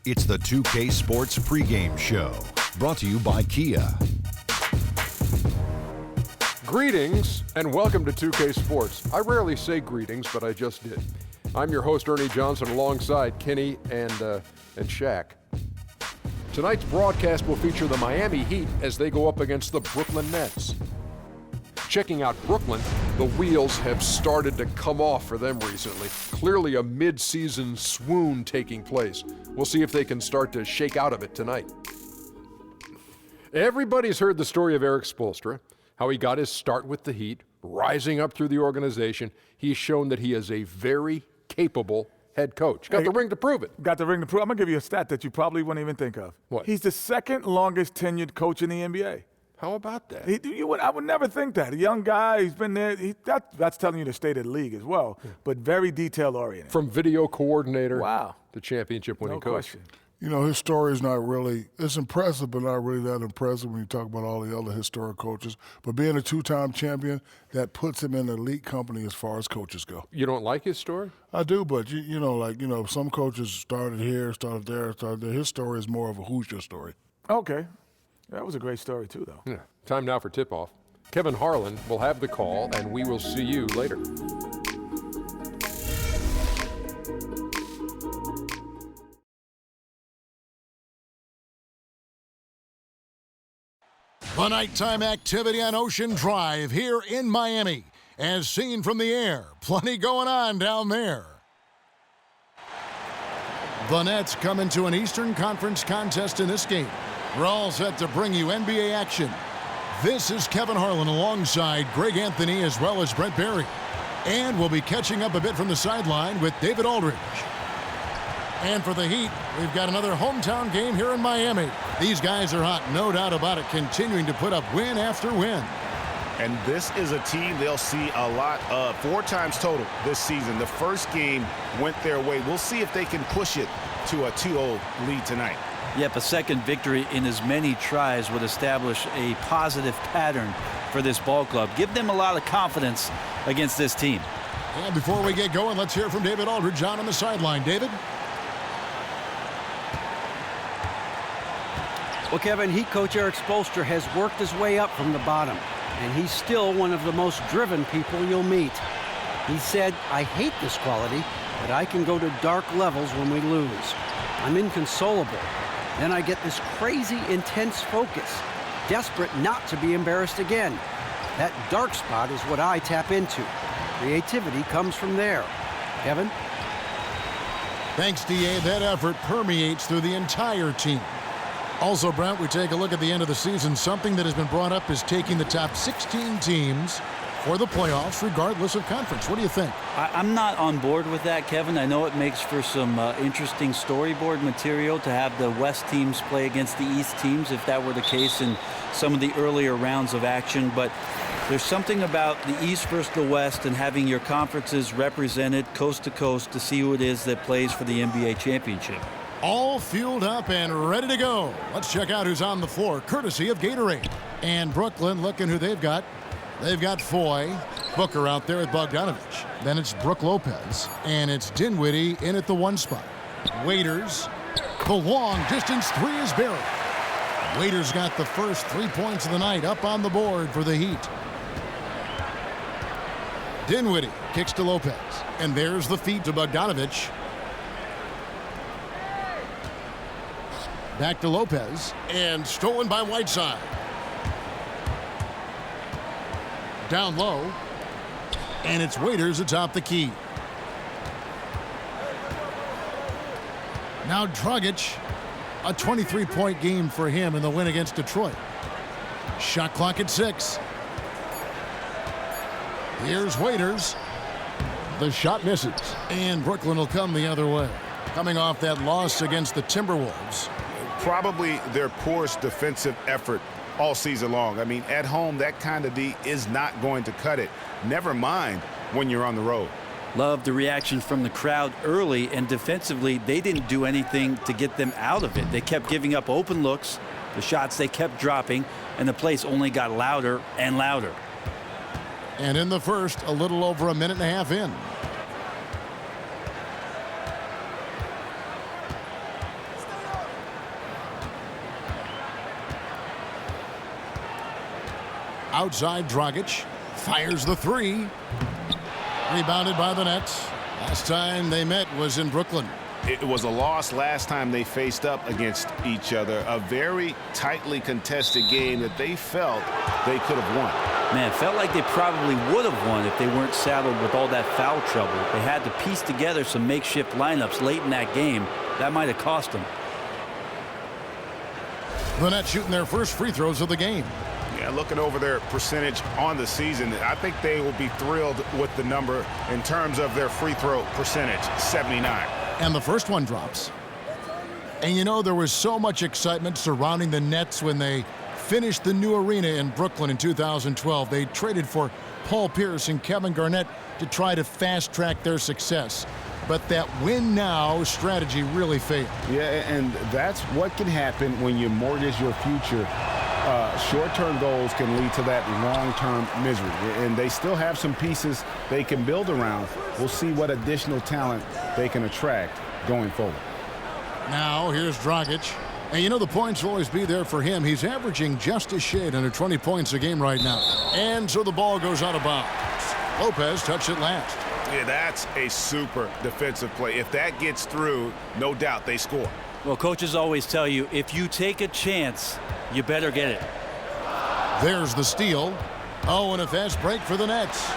It's the 2K Sports Pregame Show, brought to you by Kia. Greetings and welcome to 2K Sports. I rarely say greetings, but I just did. I'm your host, Ernie Johnson, alongside Kenny and Shaq. Tonight's broadcast will feature the Miami Heat as they go up against the Brooklyn Nets. Checking out Brooklyn, the wheels have started to come off for them recently. Clearly a mid-season swoon taking place. We'll see if they can start to shake out of it tonight. Everybody's heard the story of Erik Spoelstra, how he got his start with the Heat, rising up through the organization. He's shown that he is a very capable head coach. Got the ring to prove it. Got the ring to prove it. I'm going to give you a stat that you probably wouldn't even think of. What? He's the second longest tenured coach in the NBA. How about that? I would never think that. A young guy, he's been there. That's telling you the state of the league as well, but very detail-oriented. From video coordinator to No championship-winning coach. question. You know, his story is not really, it's impressive, but not really that impressive when you talk about all the other historic coaches. But being a two-time champion, that puts him in an elite company as far as coaches go. You don't like his story? I do, but, some coaches started here, started there, started there. His story is more of a Hoosier story. Okay. That was a great story, too, though. Yeah. Time now for tip-off. Kevin Harlan will have the call, and we will see you later. The nighttime activity on Ocean Drive here in Miami. As seen from the air, plenty going on down there. The Nets come into an Eastern Conference contest in this game. We're all set to bring you NBA action. This is Kevin Harlan alongside Greg Anthony as well as Brent Barry. And we'll be catching up a bit from the sideline with David Aldridge. And for the Heat, we've got another hometown game here in Miami. These guys are hot, no doubt about it, continuing to put up win after win. And this is a team they'll see a lot of, 4 times total this season. The first game went their way. We'll see if they can push it to a 2-0 lead tonight. Yep, a second victory in as many tries would establish a positive pattern for this ball club. Give them a lot of confidence against this team. And before we get going, let's hear from David Aldridge on the sideline. David? Well, Kevin, Heat coach Erik Spoelstra has worked his way up from the bottom, and he's still one of the most driven people you'll meet. He said, "I hate this quality, but I can go to dark levels when we lose. I'm inconsolable. Then I get this crazy, intense focus, desperate not to be embarrassed again. That dark spot is what I tap into. Creativity comes from there." Kevin? Thanks, D.A. That effort permeates through the entire team. Also, Brent, we take a look at the end of the season. Something that has been brought up is taking the top 16 teams for the playoffs, regardless of conference. What do you think? I'm not on board with that, Kevin. I know it makes for some interesting storyboard material to have the West teams play against the East teams, if that were the case in some of the earlier rounds of action. But there's something about the East versus the West and having your conferences represented coast to coast to see who it is that plays for the NBA championship. All fueled up and ready to go. Let's check out who's on the floor, courtesy of Gatorade. And Brooklyn, looking who they've got. They've got Foy, Booker out there at Bogdanovich. Then it's Brook Lopez, and it's Dinwiddie in at the 1 spot. Waiters, the long distance 3 is buried. Waiters got the first 3 points of the night up on the board for the Heat. Dinwiddie kicks to Lopez, and there's the feed to Bogdanovich. Back to Lopez, and stolen by Whiteside. Down low, and it's Waiters atop the key. Now Dragic, a 23-point game for him in the win against Detroit. Shot clock at 6. Here's Waiters. The shot misses, and Brooklyn will come the other way. Coming off that loss against the Timberwolves. Probably their poorest defensive effort all season long. I mean, at home, that kind of D is not going to cut it. Never mind when you're on the road. Loved the reaction from the crowd early, and defensively, they didn't do anything to get them out of it. They kept giving up open looks, the shots they kept dropping, and the place only got louder and louder. And in the first, a little over a minute and a half in. Outside, Dragic fires the three. Rebounded by the Nets. Last time they met was in Brooklyn. It was a loss last time they faced up against each other. A very tightly contested game that they felt they could have won. Man, felt like they probably would have won if they weren't saddled with all that foul trouble. They had to piece together some makeshift lineups late in that game. That might have cost them. The Nets shooting their first free throws of the game. Yeah, looking over their percentage on the season, I think they will be thrilled with the number in terms of their free throw percentage, 79. And the first one drops. And you know, there was so much excitement surrounding the Nets when they finished the new arena in Brooklyn in 2012. They traded for Paul Pierce and Kevin Garnett to try to fast-track their success. But that win-now strategy really failed. Yeah, and that's what can happen when you mortgage your future. Short-term goals can lead to that long-term misery. And they still have some pieces they can build around. We'll see what additional talent they can attract going forward. Now, here's Dragic. And you know the points will always be there for him. He's averaging just a shade under 20 points a game right now. And so the ball goes out of bounds. Lopez touched it last. Yeah, that's a super defensive play. If that gets through, no doubt they score. Well, coaches always tell you, if you take a chance, you better get it. There's the steal. Oh, and a fast break for the Nets.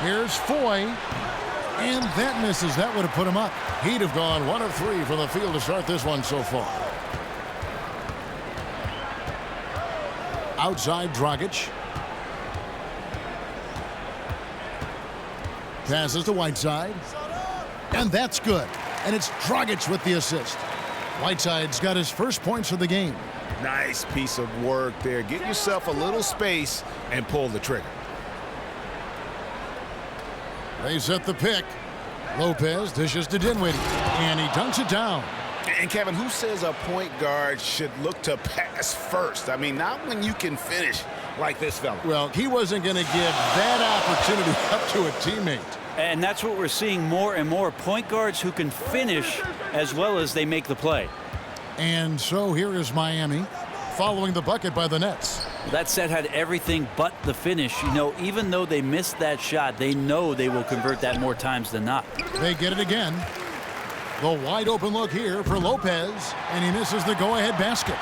Here's Foy. And that misses. That would have put him up. He'd have gone 1 of 3 from the field to start this one so far. Outside, Dragic. Passes to Whiteside. And that's good. And it's Dragic with the assist. Whiteside's got his first points of the game. Nice piece of work there. Get yourself a little space and pull the trigger. They set the pick. Lopez dishes to Dinwiddie. And he dunks it down. And Kevin, who says a point guard should look to pass first? I mean, not when you can finish like this fella. Well, he wasn't going to give that opportunity up to a teammate. And that's what we're seeing more and more. Point guards who can finish as well as they make the play. And so here is Miami following the bucket by the Nets. That set had everything but the finish. You know, even though they missed that shot, they know they will convert that more times than not. They get it again. The wide open look here for Lopez, and he misses the go-ahead basket.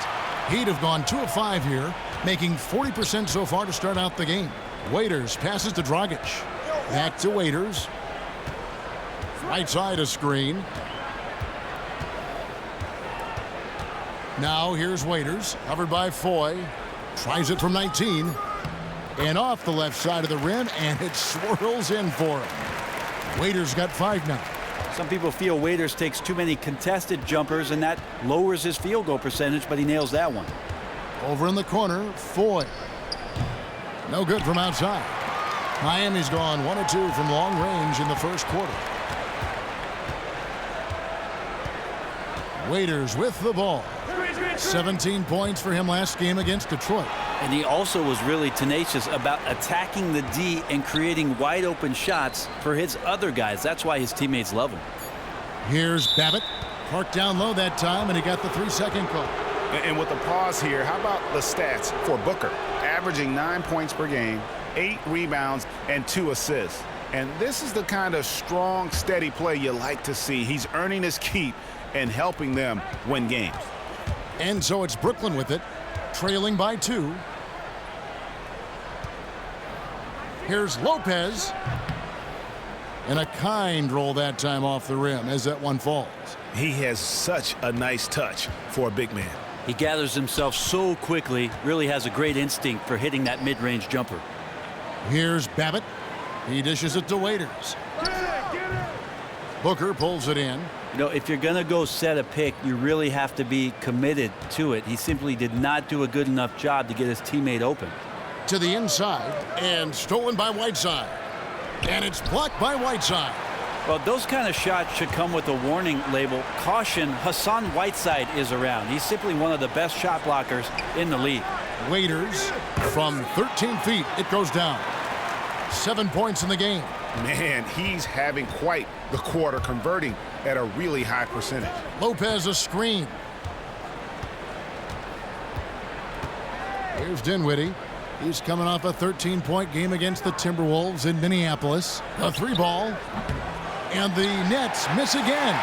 He'd have gone 2 of 5 here, making 40% so far to start out the game. Waiters passes to Dragic. Back to Waiters. Right side a screen. Now here's Waiters, covered by Foy. Tries it from 19. And off the left side of the rim, and it swirls in for him. Waiters got 5 now. Some people feel Waiters takes too many contested jumpers, and that lowers his field goal percentage, but he nails that one. Over in the corner, Foy. No good from outside. Miami's gone 1 of 2 from long range in the first quarter. Waiters with the ball. 17 points for him last game against Detroit. And he also was really tenacious about attacking the D and creating wide open shots for his other guys. That's why his teammates love him. Here's Babbitt. Parked down low that time, and he got the 3-second call. And with the pause here, how about the stats for Booker? Averaging 9 points per game, 8 rebounds, and 2 assists. And this is the kind of strong, steady play you like to see. He's earning his keep and helping them win games. And so it's Brooklyn with it, trailing by 2. Here's Lopez. And a kind roll that time off the rim as that one falls. He has such a nice touch for a big man. He gathers himself so quickly, really has a great instinct for hitting that mid-range jumper. Here's Babbitt. He dishes it to Waiters. Booker pulls it in. You know, if you're going to go set a pick, you really have to be committed to it. He simply did not do a good enough job to get his teammate open. To the inside, and stolen by Whiteside. And it's blocked by Whiteside. Well, those kind of shots should come with a warning label. Caution, Hassan Whiteside is around. He's simply one of the best shot blockers in the league. Waiters from 13 feet. It goes down. 7 points in the game. Man, he's having quite the quarter, converting at a really high percentage. Lopez a screen. Here's Dinwiddie. He's coming off a 13-point game against the Timberwolves in Minneapolis. A 3-ball. And the Nets miss again.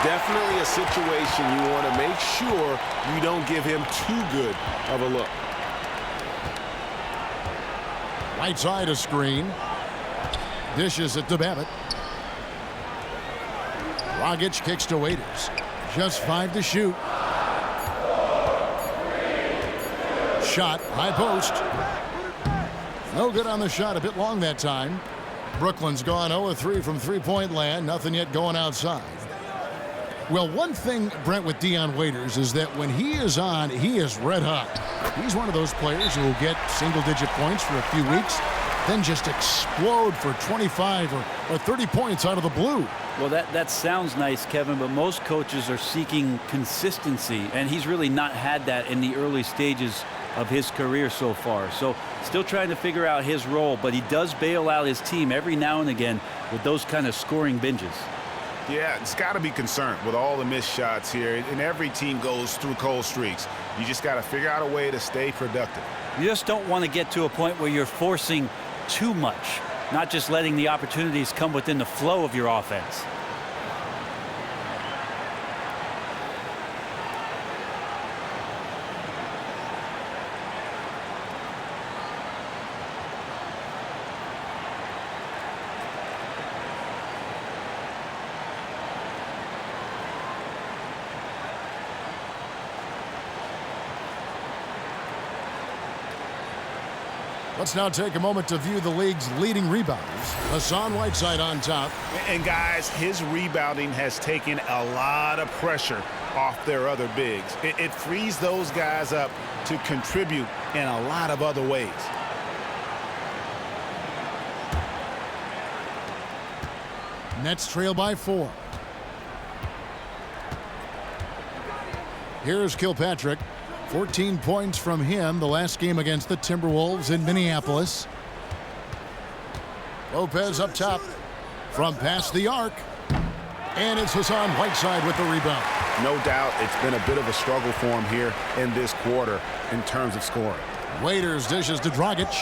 Definitely a situation you want to make sure you don't give him too good of a look. Right side a screen. Dishes it to Babbitt. Dragic kicks to Waiters. Just 5 to shoot. Shot, high post. No good on the shot, a bit long that time. Brooklyn's gone 0-3 from three-point land. Nothing yet going outside. Well, one thing, Brent, with Dion Waiters is that when he is on, he is red hot. He's one of those players who will get single-digit points for a few weeks, then just explode for 25 or 30 points out of the blue. Well, that sounds nice, Kevin, but most coaches are seeking consistency, and he's really not had that in the early stages of his career so far. So still trying to figure out his role, but he does bail out his team every now and again with those kind of scoring binges. Yeah, it's got to be concerned with all the missed shots here, and every team goes through cold streaks. You just got to figure out a way to stay productive. You just don't want to get to a point where you're forcing too much, not just letting the opportunities come within the flow of your offense. Let's now take a moment to view the league's leading rebounders. Hassan Whiteside on top. And guys, his rebounding has taken a lot of pressure off their other bigs. It frees those guys up to contribute in a lot of other ways. Nets trail by 4. Here's Kilpatrick. 14 points from him the last game against the Timberwolves in Minneapolis. Lopez up top from past the arc. And it's Hassan Whiteside with the rebound. No doubt it's been a bit of a struggle for him here in this quarter in terms of scoring. Waiters dishes to Dragic.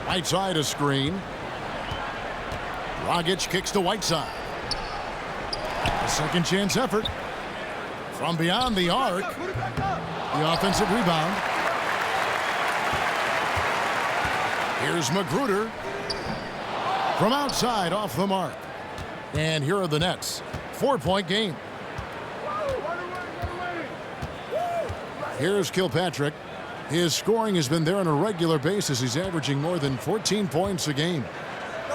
Whiteside a screen. Dragic kicks to Whiteside. A second chance effort. From beyond the arc. The offensive rebound. Here's Magruder. From outside off the mark. And here are the Nets. 4-point game. Here's Kilpatrick. His scoring has been there on a regular basis. He's averaging more than 14 points a game.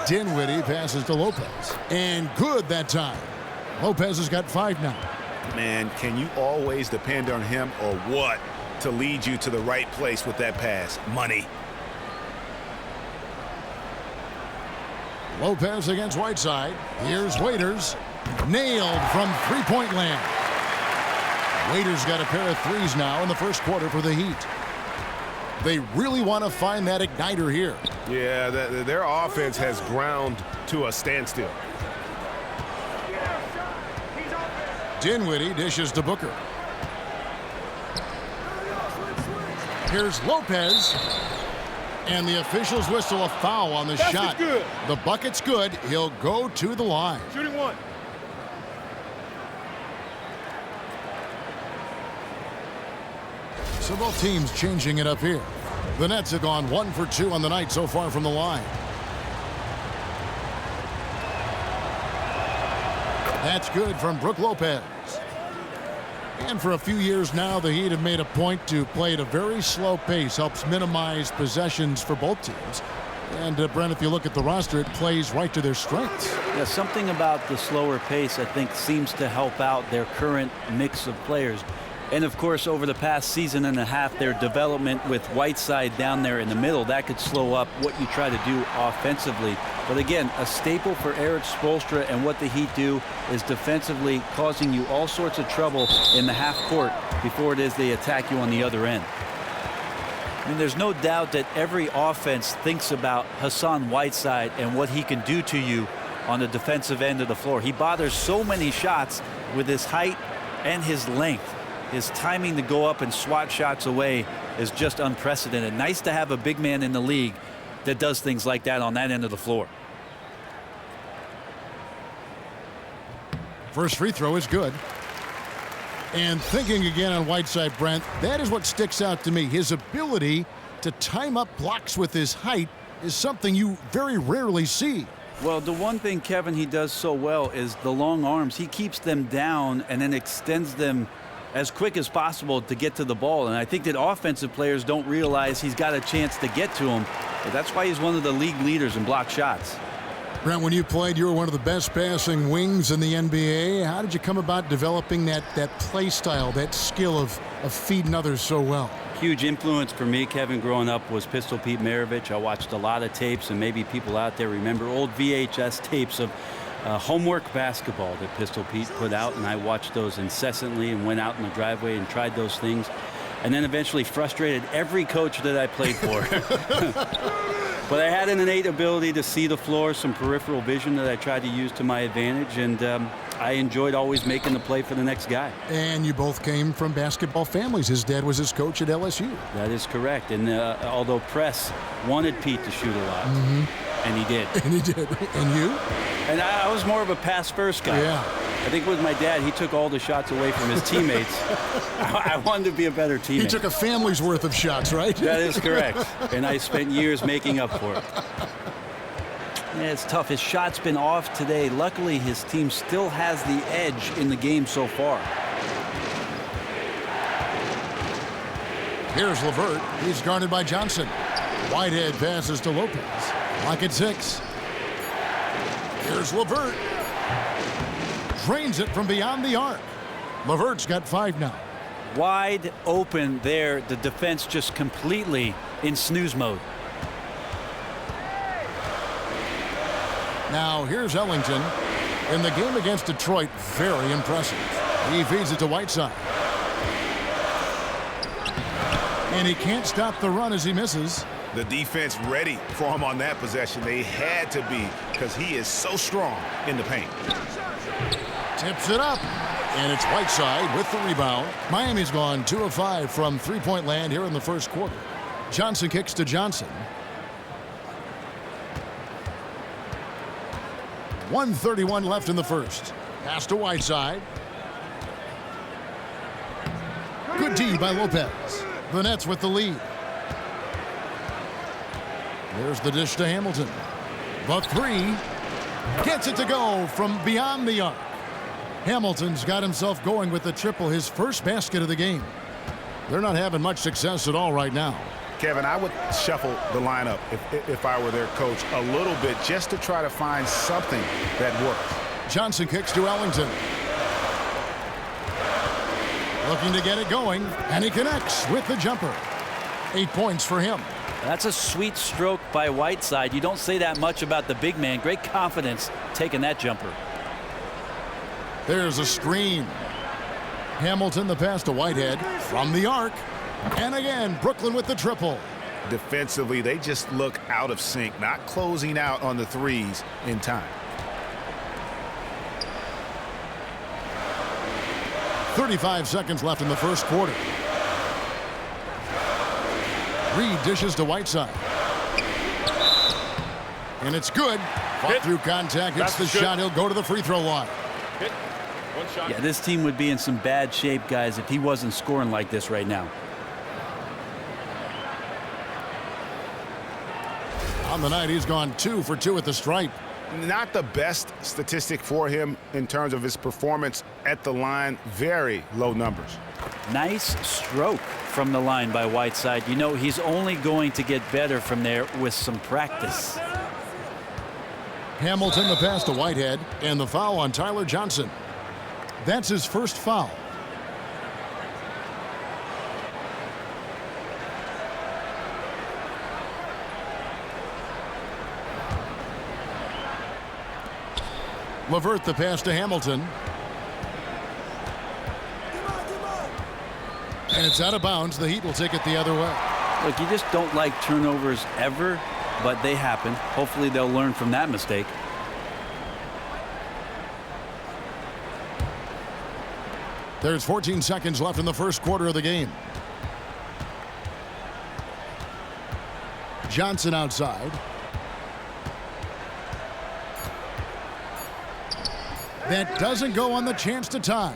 Dinwiddie passes to Lopez. And good that time. Lopez has got 5 now. Man, can you always depend on him or what to lead you to the right place with that pass? Money. Lopez against Whiteside. Here's Waiters. Nailed from three-point land. Waiters got a pair of threes now in the first quarter for the Heat. They really want to find that igniter here. Yeah, their offense has ground to a standstill. Dinwiddie dishes to Booker. Here's Lopez. And the officials whistle a foul on the shot. Good. The bucket's good. He'll go to the line. Shooting one. So both teams changing it up here. The Nets have gone 1 for 2 on the night so far from the line. That's good from Brook Lopez. And for a few years now, the Heat have made a point to play at a very slow pace. Helps minimize possessions for both teams. And Brent, if you look at the roster, it plays right to their strengths. Yeah, something about the slower pace, I think, seems to help out their current mix of players. And, of course, over the past season and a half, their development with Whiteside down there in the middle, that could slow up what you try to do offensively. But, again, a staple for Eric Spoelstra and what the Heat do is defensively causing you all sorts of trouble in the half court before it is they attack you on the other end. I mean, there's no doubt that every offense thinks about Hassan Whiteside and what he can do to you on the defensive end of the floor. He bothers so many shots with his height and his length. his timing to go up and swat shots away is just unprecedented. Nice to have a big man in the league that does things like that on that end of the floor. First free throw is good. And thinking again on Whiteside, Brent, that is what sticks out to me. His ability to time up blocks with his height is something you very rarely see. Well, the one thing, Kevin, he does so well is the long arms. He keeps them down and then extends them as quick as possible to get to the ball. And I think that offensive players don't realize he's got a chance to get to him. But that's why he's one of the league leaders in block shots. Brent, when you played, you were one of the best passing wings in the NBA. How did you come about developing that play style, that skill of feeding others so well? Huge influence for me, Kevin, growing up was Pistol Pete Maravich. I watched a lot of tapes, and maybe people out there remember old VHS tapes of homework basketball that Pistol Pete put out, and I watched those incessantly and went out in the driveway and tried those things, and then eventually frustrated every coach that I played for. But I had an innate ability to see the floor, some peripheral vision that I tried to use to my advantage, and I enjoyed always making the play for the next guy. And you both came from basketball families. His dad was his coach at LSU. That is correct. And although Press wanted Pete to shoot a lot, and he did. And he did. And you? And I was more of a pass-first guy. Yeah. I think with my dad, he took all the shots away from his teammates. I wanted to be a better teammate. He took a family's worth of shots, right? That is correct. And I spent years making up for it. Yeah, it's tough. His shot's been off today. Luckily, his team still has the edge in the game so far. Here's LeVert. He's guarded by Johnson. Whitehead passes to Lopez. Lock at 6. Here's LeVert. Drains it from beyond the arc. LeVert's got 5 now. Wide open there. The defense just completely in snooze mode. Now here's Ellington. In the game against Detroit, very impressive. He feeds it to Whiteside. And he can't stop the run as he misses. The defense ready for him on that possession. They had to be, because he is so strong in the paint. Tips it up. And it's Whiteside with the rebound. Miami's gone 2 of 5 from three-point land here in the first quarter. Johnson kicks to Johnson. 1:31 left in the first. Pass to Whiteside. Good D by Lopez. The Nets with the lead. There's the dish to Hamilton. The 3. Gets it to go from beyond the arc. Hamilton's got himself going with the triple, his first basket of the game. They're not having much success at all right now. Kevin, I would shuffle the lineup if I were their coach a little bit just to try to find something that works. Johnson kicks to Ellington. Looking to get it going, and he connects with the jumper. 8 points for him. That's a sweet stroke by Whiteside. You don't say that much about the big man. Great confidence taking that jumper. There's a screen. Hamilton the pass to Whitehead from the arc. And again, Brooklyn with the triple. Defensively, they just look out of sync, not closing out on the threes in time. 35 seconds left in the first quarter. Reed dishes to Whiteside. And it's good. Fought through contact. Hits the shot. He'll go to the free throw line. Yeah, this team would be in some bad shape, guys, if he wasn't scoring like this right now. On the night, he's gone 2 for 2 at the stripe. Not the best statistic for him in terms of his performance at the line. Very low numbers. Nice stroke from the line by Whiteside. You know, he's only going to get better from there with some practice. Hamilton the pass to Whitehead, and the foul on Tyler Johnson. That's his first foul. LeVert the pass to Hamilton. And it's out of bounds. The Heat will take it the other way. Look, you just don't like turnovers ever, but they happen. Hopefully they'll learn from that mistake. There's 14 seconds left in the first quarter of the game. Johnson outside. That doesn't go on the chance to tie.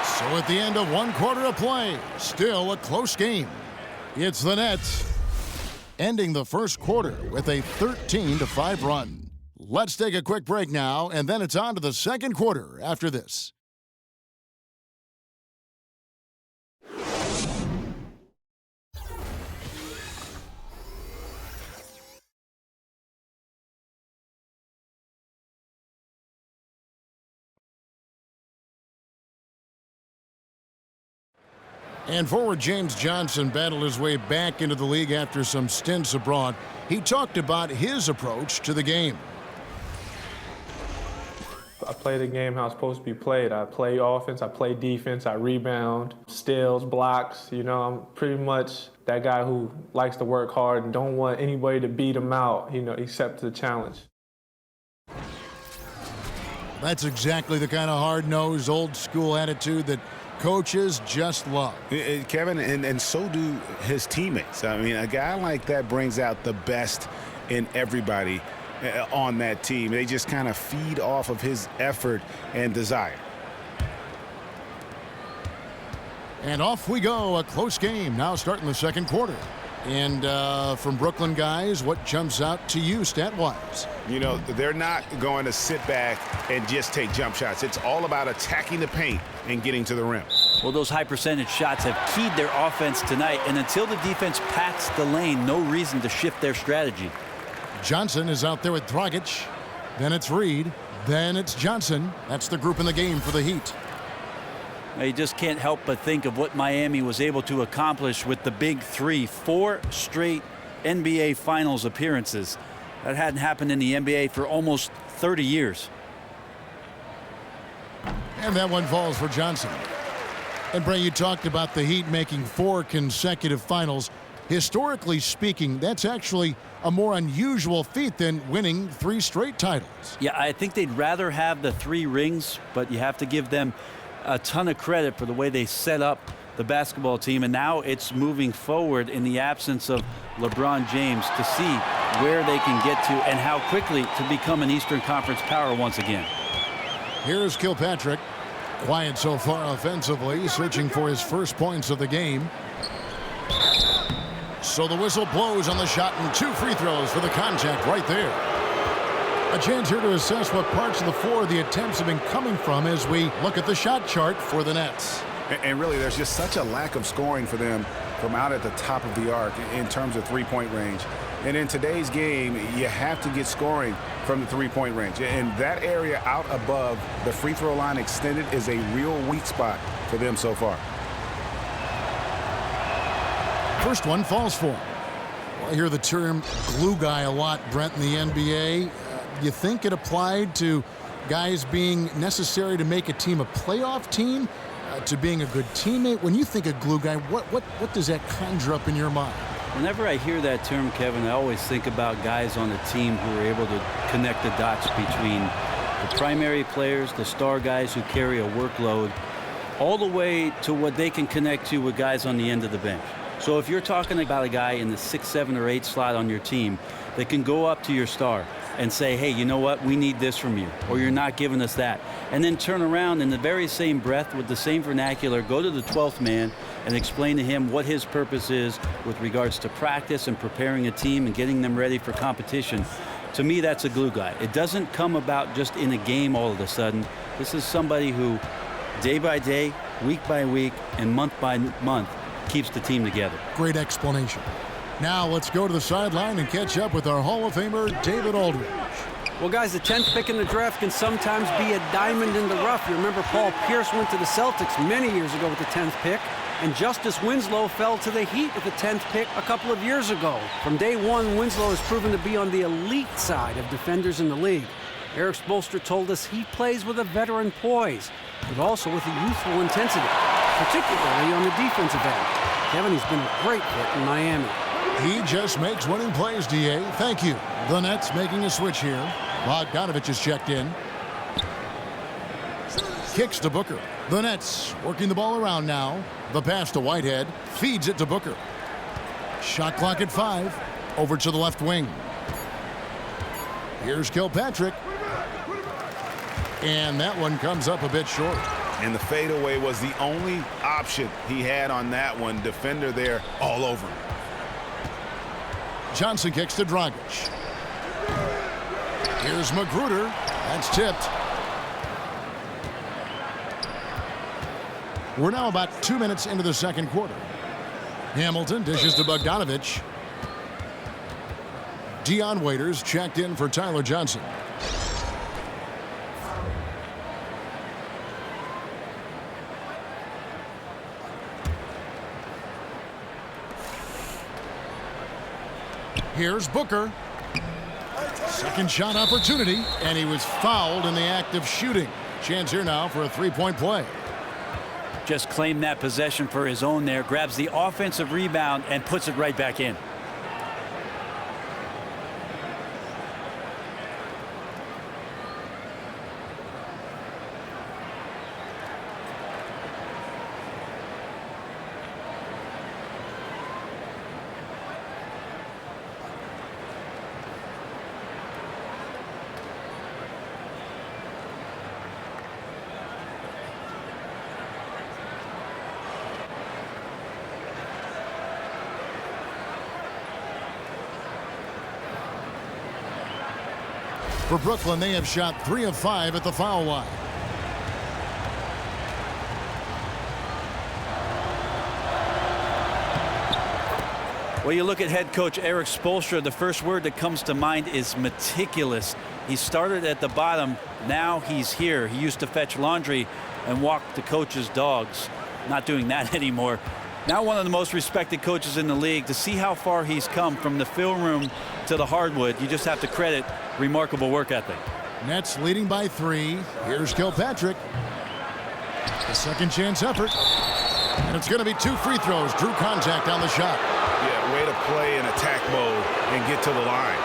So at the end of one quarter of play, still a close game. It's the Nets ending the first quarter with a 13-5 run. Let's take a quick break now, and then it's on to the second quarter after this. And forward James Johnson battled his way back into the league after some stints abroad. He talked about his approach to the game. I play the game how it's supposed to be played. I play offense, I play defense, I rebound, steals, blocks. You know, I'm pretty much that guy who likes to work hard and don't want anybody to beat him out, you know, except the challenge. That's exactly the kind of hard-nosed, old-school attitude that coaches just love. Kevin, and so do his teammates. I mean, a guy like that brings out the best in everybody on that team. They just kind of feed off of his effort and desire. And off we go, a close game now starting the second quarter. And from Brooklyn guys, what jumps out to you stat-wise? You know, they're not going to sit back and just take jump shots. It's all about attacking the paint and getting to the rim. Well, those high percentage shots have keyed their offense tonight, and until the defense packs the lane, no reason to shift their strategy. Johnson is out there with Dragic. Then it's Reed. Then it's Johnson. That's the group in the game for the Heat. Now, you just can't help but think of what Miami was able to accomplish with the big three. 4 straight NBA Finals appearances. That hadn't happened in the NBA for almost 30 years. And that one falls for Johnson. And Bray, you talked about the Heat making 4 consecutive finals. Historically speaking, that's actually a more unusual feat than winning 3 straight titles. Yeah, I think they'd rather have the 3 rings, but you have to give them a ton of credit for the way they set up the basketball team. And now it's moving forward in the absence of LeBron James to see where they can get to and how quickly to become an Eastern Conference power once again. Here's Kilpatrick. Quiet so far offensively, searching for his first points of the game. So the whistle blows on the shot and 2 free throws for the contact right there. A chance here to assess what parts of the floor the attempts have been coming from as we look at the shot chart for the Nets. And really, there's just such a lack of scoring for them from out at the top of the arc in terms of three-point range. And in today's game, you have to get scoring from the three-point range. And that area out above the free throw line extended is a real weak spot for them so far. First one falls for him. Well, I hear the term glue guy a lot, Brent, in the NBA. You think it applied to guys being necessary to make a team a playoff team, to being a good teammate? When you think of glue guy, what does that conjure up in your mind? Whenever I hear that term, Kevin, I always think about guys on the team who are able to connect the dots between the primary players, the star guys who carry a workload, all the way to what they can connect to with guys on the end of the bench. So if you're talking about a guy in the 6, 7, or 8 slot on your team that can go up to your star and say, hey, you know what, we need this from you, or you're not giving us that. And then turn around in the very same breath with the same vernacular, go to the 12th man and explain to him what his purpose is with regards to practice and preparing a team and getting them ready for competition. To me, that's a glue guy. It doesn't come about just in a game all of a sudden. This is somebody who, day by day, week by week, and month by month, keeps the team together. Great explanation. Now let's go to the sideline and catch up with our Hall of Famer, David Aldridge. Well, guys, the 10th pick in the draft can sometimes be a diamond in the rough. You remember Paul Pierce went to the Celtics many years ago with the 10th pick, and Justice Winslow fell to the Heat with the 10th pick a couple of years ago. From day one, Winslow has proven to be on the elite side of defenders in the league. Eric Spoelstra told us he plays with a veteran poise, but also with a youthful intensity, particularly on the defensive end. Kevin, he's been a great fit in Miami. He just makes winning plays, D.A. Thank you. The Nets making a switch here. Bogdanovich is checked in. kicks to Booker. The Nets working the ball around now. The pass to Whitehead. Feeds it to Booker. Shot clock at 5. Over to the left wing. Here's Kilpatrick. And that one comes up a bit short. And the fadeaway was the only option he had on that one. Defender there all over him. Johnson kicks to Dragic. Here's Magruder. That's tipped. We're now about 2 minutes into the second quarter. Hamilton dishes to Bogdanovich. Dion Waiters checked in for Tyler Johnson. Here's Booker. Second shot opportunity, and he was fouled in the act of shooting. Chance here now for a three-point play. Just claimed that possession for his own there, grabs the offensive rebound and puts it right back in. For Brooklyn, they have shot 3 of 5 at the foul line. Well, you look at head coach Erik Spoelstra, the first word that comes to mind is meticulous. He started at the bottom. Now he's here. He used to fetch laundry and walk the coach's dogs. Not doing that anymore. Now one of the most respected coaches in the league. To see how far he's come from the film room to the hardwood, you just have to credit remarkable work ethic. Nets leading by 3. Here's Kilpatrick. The second chance effort. And it's going to be 2 free throws. Drew contact on the shot. Yeah, way to play in attack mode and get to the line.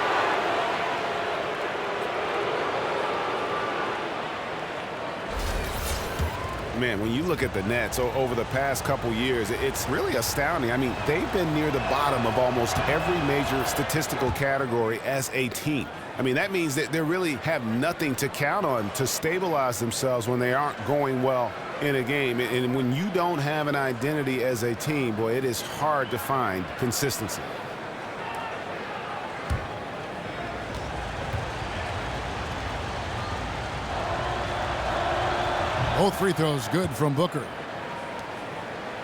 Man, when you look at the Nets over the past couple years, it's really astounding. I mean, they've been near the bottom of almost every major statistical category as a team. I mean, that means that they really have nothing to count on to stabilize themselves when they aren't going well in a game. And when you don't have an identity as a team, boy, it is hard to find consistency. Both free throws good from Booker.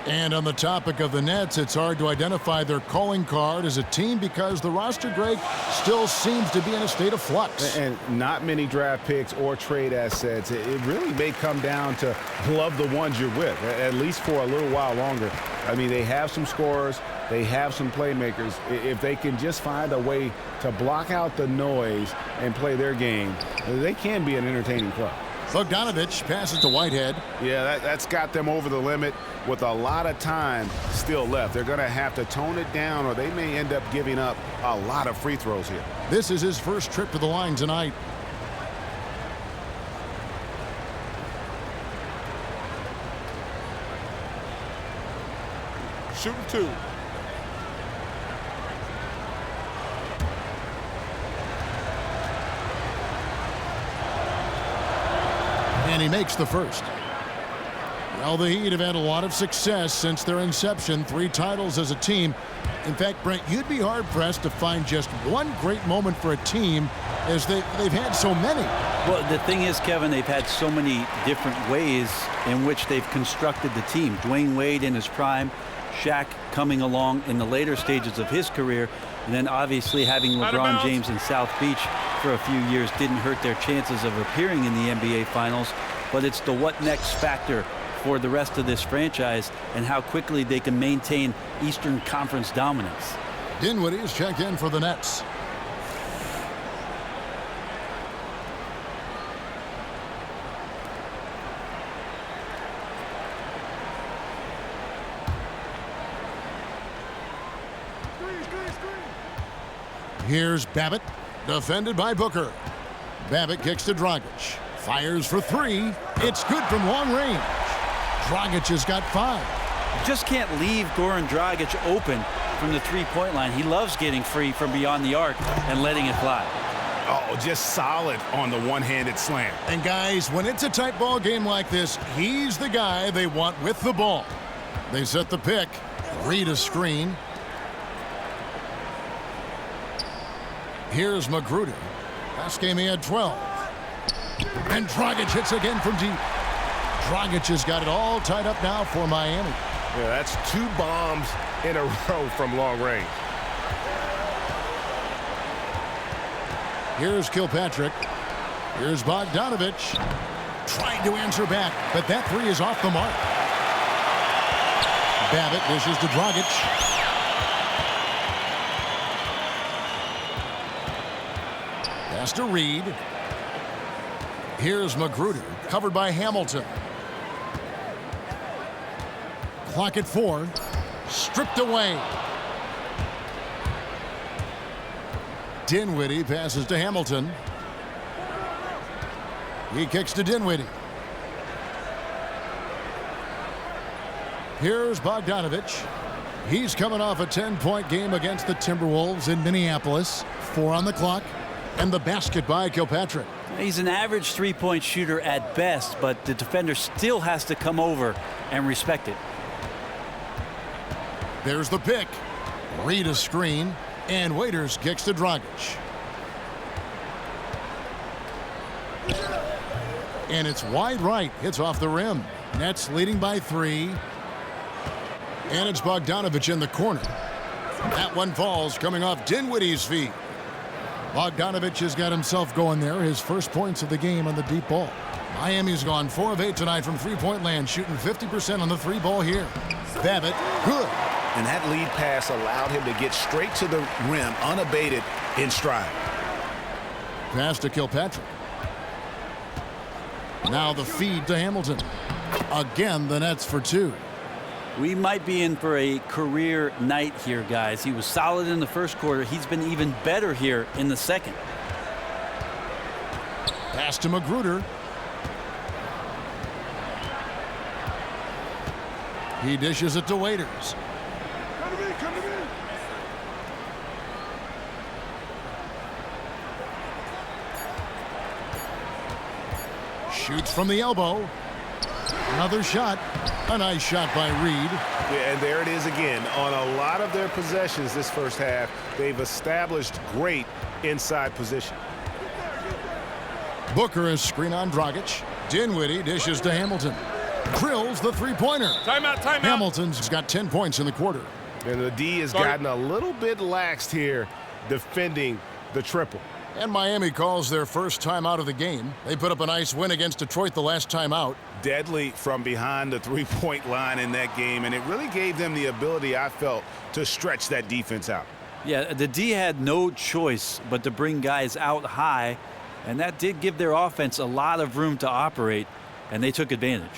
And on the topic of the Nets, it's hard to identify their calling card as a team because the roster, Greg, still seems to be in a state of flux. And not many draft picks or trade assets. It really may come down to love the ones you're with, at least for a little while longer. I mean, they have some scorers. They have some playmakers. If they can just find a way to block out the noise and play their game, they can be an entertaining club. Bogdanovich passes to Whitehead. Yeah, that's got them over the limit with a lot of time still left. They're going to have to tone it down or they may end up giving up a lot of free throws here. This is his first trip to the line tonight. Shooting 2. And he makes the first. Well, the Heat have had a lot of success since their inception, 3 titles as a team. In fact, Brent, you'd be hard-pressed to find just one great moment for a team as they've had so many. Well, the thing is, Kevin, they've had so many different ways in which they've constructed the team. Dwayne Wade in his prime, Shaq coming along in the later stages of his career, and then obviously having LeBron James in South Beach for a few years didn't hurt their chances of appearing in the NBA Finals. But it's the what next factor for the rest of this franchise and how quickly they can maintain Eastern Conference dominance. Dinwiddie is checked in for the Nets. Here's Babbitt, defended by Booker. Babbitt kicks to Dragic. Fires for three. It's good from long range. Dragic has got 5. You just can't leave Goran Dragic open from the three-point line. He loves getting free from beyond the arc and letting it fly. Oh, just solid on the one-handed slam. And guys, when it's a tight ball game like this, he's the guy they want with the ball. They set the pick. Read a screen. Here's Magruder. Last game he had 12. And Dragic hits again from deep. Dragic has got it all tied up now for Miami. Yeah, that's 2 bombs in a row from long range. Here's Kilpatrick. Here's Bogdanovich. Trying to answer back, but that 3 is off the mark. Babbitt dishes to Dragic. Pass to Reed. Here's Magruder, covered by Hamilton. Clock at 4. Stripped away. Dinwiddie passes to Hamilton. He kicks to Dinwiddie. Here's Bogdanovich. He's coming off a 10-point game against the Timberwolves in Minneapolis. 4 on the clock. And the basket by Kilpatrick. He's an average three-point shooter at best, but the defender still has to come over and respect it. There's the pick. Read a screen. And Waiters kicks to Dragic. And it's wide right. Hits off the rim. Nets leading by 3. And it's Bogdanovich in the corner. That one falls coming off Dinwiddie's feet. Bogdanovich has got himself going there. His first points of the game on the deep ball. Miami's gone 4 of 8 tonight from three-point land, shooting 50% on the 3-ball here. Babbitt, good. And that lead pass allowed him to get straight to the rim, unabated in stride. Pass to Kilpatrick. Now the feed to Hamilton. Again, the Nets for 2. We might be in for a career night here, guys. He was solid in the first quarter. He's been even better here in the second. Pass to Magruder. He dishes it to Waiters. Shoots from the elbow. Another shot. A nice shot by Reed. Yeah, and there it is again. On a lot of their possessions this first half, they've established great inside position. Booker is screen on Dragic. Dinwiddie dishes to Hamilton. Drills the three-pointer. Timeout. Hamilton's got 10 points in the quarter. And the D has gotten a little bit laxed here defending the triple. And Miami calls their first time out of the game. They put up a nice win against Detroit the last time out. Deadly from behind the three-point line in that game, and it really gave them the ability, I felt, to stretch that defense out. Yeah, the D had no choice but to bring guys out high, and that did give their offense a lot of room to operate, and they took advantage.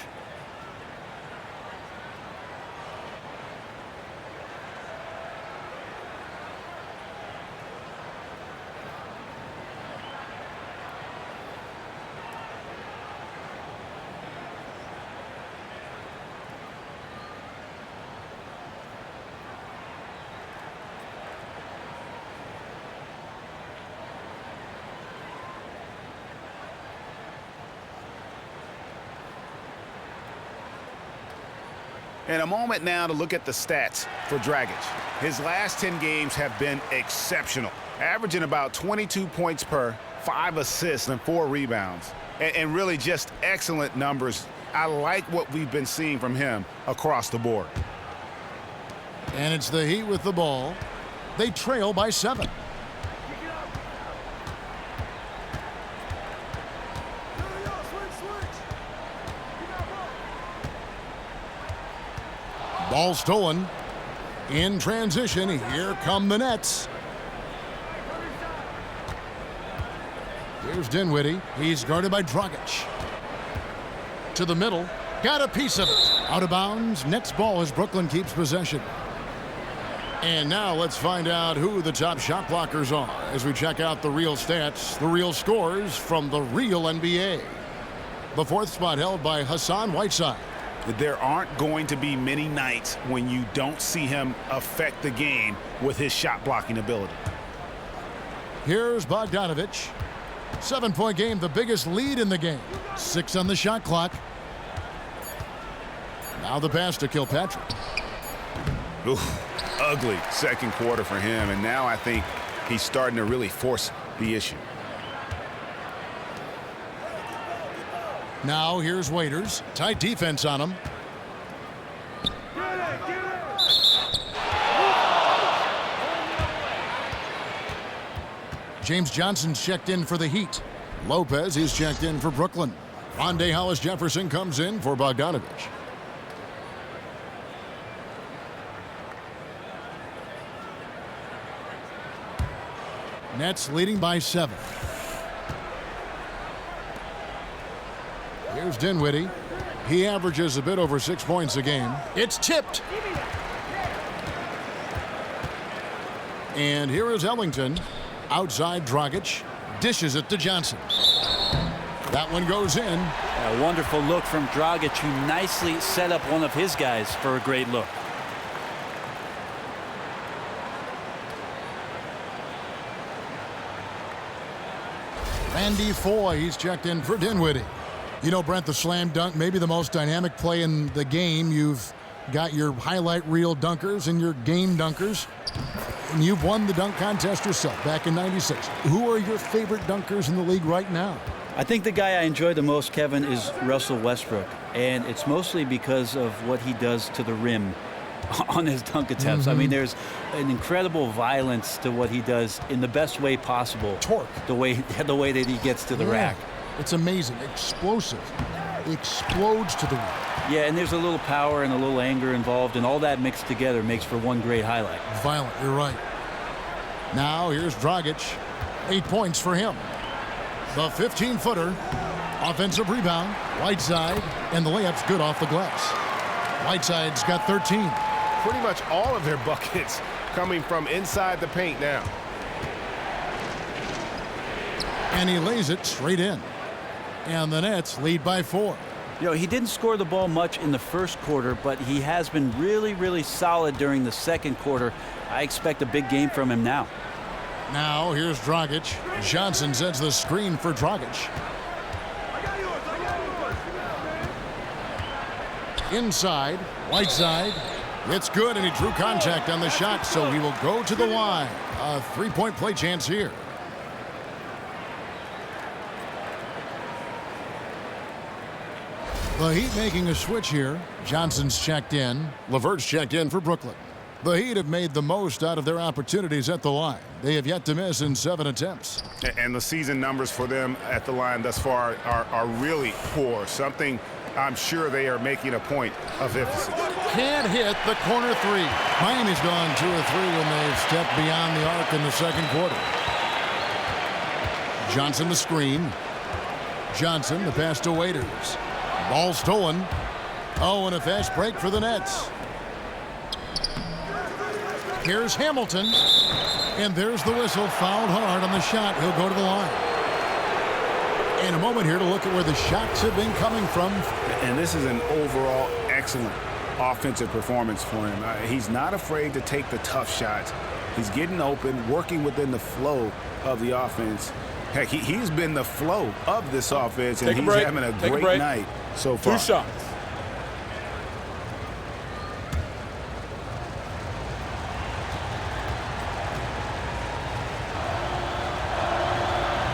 And a moment now to look at the stats for Dragic. His last 10 games have been exceptional, averaging about 22 points per, 5 assists and 4 rebounds, and really just excellent numbers. I like what we've been seeing from him across the board. And it's the Heat with the ball. They trail by 7. Ball stolen. In transition, here come the Nets. Here's Dinwiddie. He's guarded by Dragic. To the middle. Got a piece of it. Out of bounds. Nets ball as Brooklyn keeps possession. And now let's find out who the top shot blockers are as we check out the real stats, the real scores from the real NBA. The fourth spot held by Hassan Whiteside. There aren't going to be many nights when you don't see him affect the game with his shot blocking ability. Here's Bogdanovich. 7-point game, the biggest lead in the game. 6 on the shot clock. Now the pass to Kilpatrick. Oof, ugly second quarter for him, and now I think he's starting to really force the issue. Now here's Waiters. Tight defense on him. James Johnson's checked in for the Heat. Lopez is checked in for Brooklyn. Rondé Hollis-Jefferson comes in for Bogdanovich. Nets leading by 7. Here's Dinwiddie. He averages a bit over 6 points a game. It's tipped. And here is Ellington. Outside Dragic. Dishes it to Johnson. That one goes in. A wonderful look from Dragic, who nicely set up one of his guys for a great look. Randy Foye, he's checked in for Dinwiddie. You know, Brent, the slam dunk, maybe the most dynamic play in the game. You've got your highlight reel dunkers and your game dunkers. And you've won the dunk contest yourself back in '96. Who are your favorite dunkers in the league right now? I think the guy I enjoy the most, Kevin, is Russell Westbrook. And it's mostly because of what he does to the rim on his dunk attempts. I mean, there's an incredible violence to what he does in the best way possible. Torque. The way that he gets to the rack. It's amazing. Explosive. Explodes to the rim. Yeah, and there's a little power and a little anger involved, and all that mixed together makes for one great highlight. Violent, you're right. Now here's Dragic. 8 points for him. The 15-footer. Offensive rebound. Whiteside, and the layup's good off the glass. Whiteside's got 13. Pretty much all of their buckets coming from inside the paint now. And he lays it straight in. And the Nets lead by 4. You know, he didn't score the ball much in the first quarter, but he has been really, really solid during the second quarter. I expect a big game from him now. Now here's Dragic. Johnson sets the screen for Dragic. Inside, Whiteside. It's good, and he drew contact on the shot, so he will go to the line. A 3-point play chance here. The Heat making a switch here. Johnson's checked in. LeVert's checked in for Brooklyn. The Heat have made the most out of their opportunities at the line. They have yet to miss in 7 attempts. And the season numbers for them at the line thus far are really poor. Something I'm sure they are making a point of emphasis. Can't hit the corner 3. Miami's gone 2 of 3 when they've stepped beyond the arc in the second quarter. Johnson the screen. Johnson the pass to Waiters. Ball stolen. Oh, and a fast break for the Nets. Here's Hamilton. And there's the whistle. Fouled hard on the shot. He'll go to the line. And a moment here to look at where the shots have been coming from. And this is an overall excellent offensive performance for him. He's not afraid to take the tough shots. He's getting open, working within the flow of the offense. Heck, he's been the flow of this offense, and he's having a great night so far. 2 shots.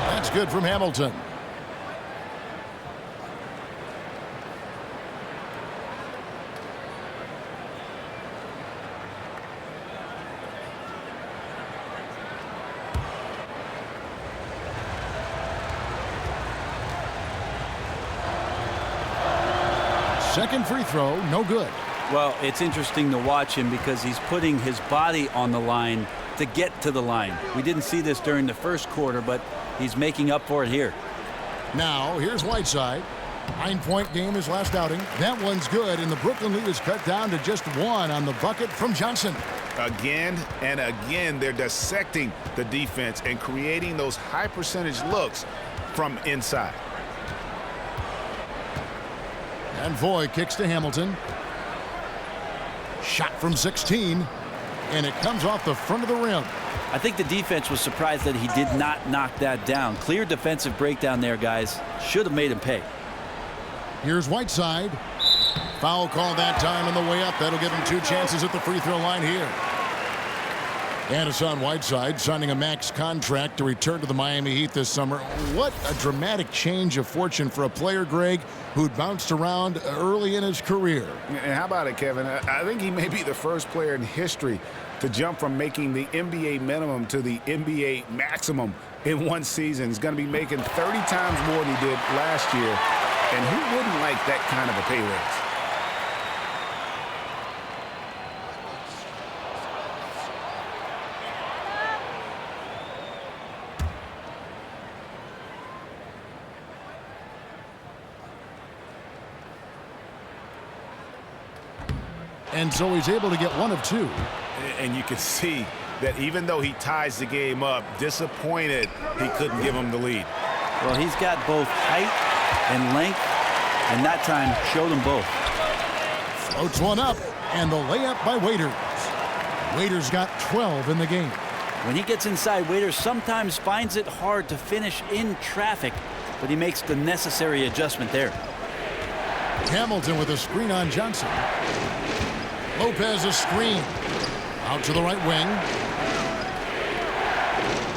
That's good from Hamilton. Second free throw, no good. Well, it's interesting to watch him because he's putting his body on the line to get to the line. We didn't see this during the first quarter, but he's making up for it here. Now, here's Whiteside. 9-point game his last outing. That one's good, and the Brooklyn lead is cut down to just 1 on the bucket from Johnson. Again and again, they're dissecting the defense and creating those high percentage looks from inside. And Foy kicks to Hamilton. Shot from 16, and it comes off the front of the rim. I think the defense was surprised that he did not knock that down. Clear defensive breakdown there, guys. Should have made him pay. Here's Whiteside. Foul call that time on the way up. That'll give him 2 chances at the free throw line here. And Hassan Whiteside signing a max contract to return to the Miami Heat this summer. What a dramatic change of fortune for a player, Greg, who'd bounced around early in his career. And how about it, Kevin? I think he may be the first player in history to jump from making the NBA minimum to the NBA maximum in one season. He's going to be making 30 times more than he did last year. And who wouldn't like that kind of a pay raise? And so he's able to get 1 of 2. And you can see that even though he ties the game up, disappointed he couldn't give him the lead. Well, he's got both height and length, and that time showed them both. Floats one up, and the layup by Waiters. Waiters got 12 in the game. When he gets inside, Waiters sometimes finds it hard to finish in traffic, but he makes the necessary adjustment there. Hamilton with a screen on Johnson. Lopez a screen. Out to the right wing.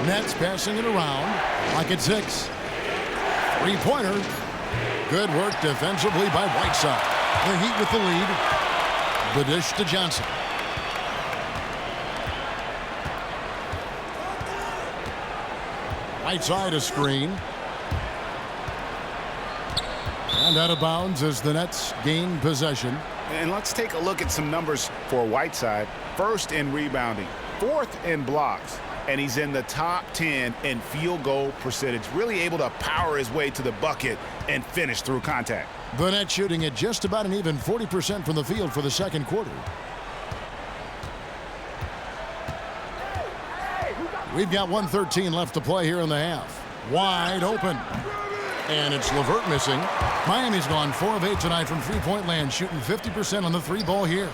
Nets passing it around. Like it's 6. 3-pointer. Good work defensively by Whiteside. The Heat with the lead. The dish to Johnson. Whiteside a screen. And out of bounds as the Nets gain possession. And let's take a look at some numbers for Whiteside. 1st in rebounding, 4th in blocks, and he's in the top 10 in field goal percentage. Really able to power his way to the bucket and finish through contact. The Nets shooting at just about an even 40% from the field for the second quarter. We've got 1:13 left to play here in the half. Wide open. And it's LeVert missing. Miami's gone 4 of 8 tonight from three-point land, shooting 50% on the 3-ball here.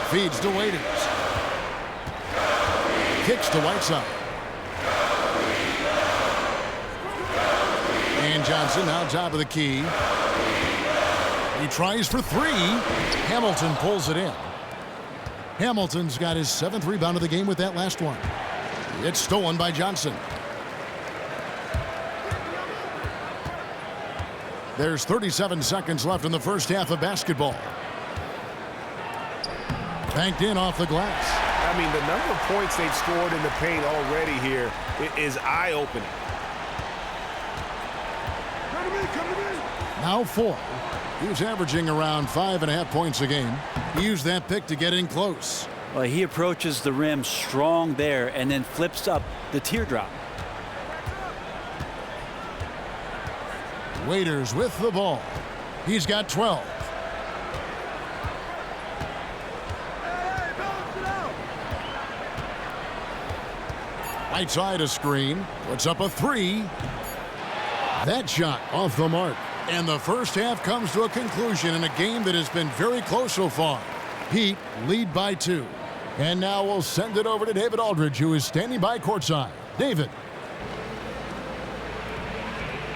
Feeds to Waiters. Kicks to Whiteside. And Johnson now top of the key. He tries for 3. Hamilton pulls it in. Hamilton's got his 7th rebound of the game with that last one. It's stolen by Johnson. There's 37 seconds left in the first half of basketball. Banked in off the glass. I mean, the number of points they've scored in the paint already here is eye-opening. Now 4. He was averaging around 5.5 points a game. He used that pick to get in close. Well, he approaches the rim strong there and then flips up the teardrop. Waiters with the ball. He's got 12. Whiteside a screen. Puts up a 3. That shot off the mark. And the first half comes to a conclusion in a game that has been very close so far. Heat lead by 2. And now we'll send it over to David Aldridge, who is standing by courtside. David.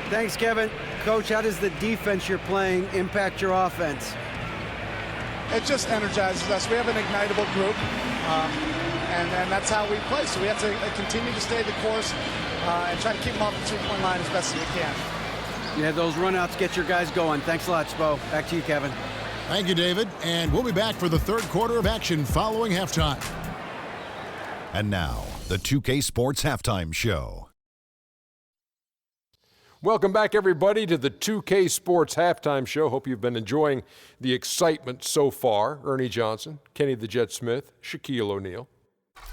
Thanks, Kevin. Coach, how does the defense you're playing impact your offense? It just energizes us. We have an ignitable group, and that's how we play. So we have to continue to stay the course and try to keep them off the three-point line as best as we can. Yeah, those runouts get your guys going. Thanks a lot, Spo. Back to you, Kevin. Thank you, David. And we'll be back for the third quarter of action following halftime. And now, the 2K Sports Halftime Show. Welcome back, everybody, to the 2K Sports Halftime Show. Hope you've been enjoying the excitement so far. Ernie Johnson, Kenny the Jet Smith, Shaquille O'Neal.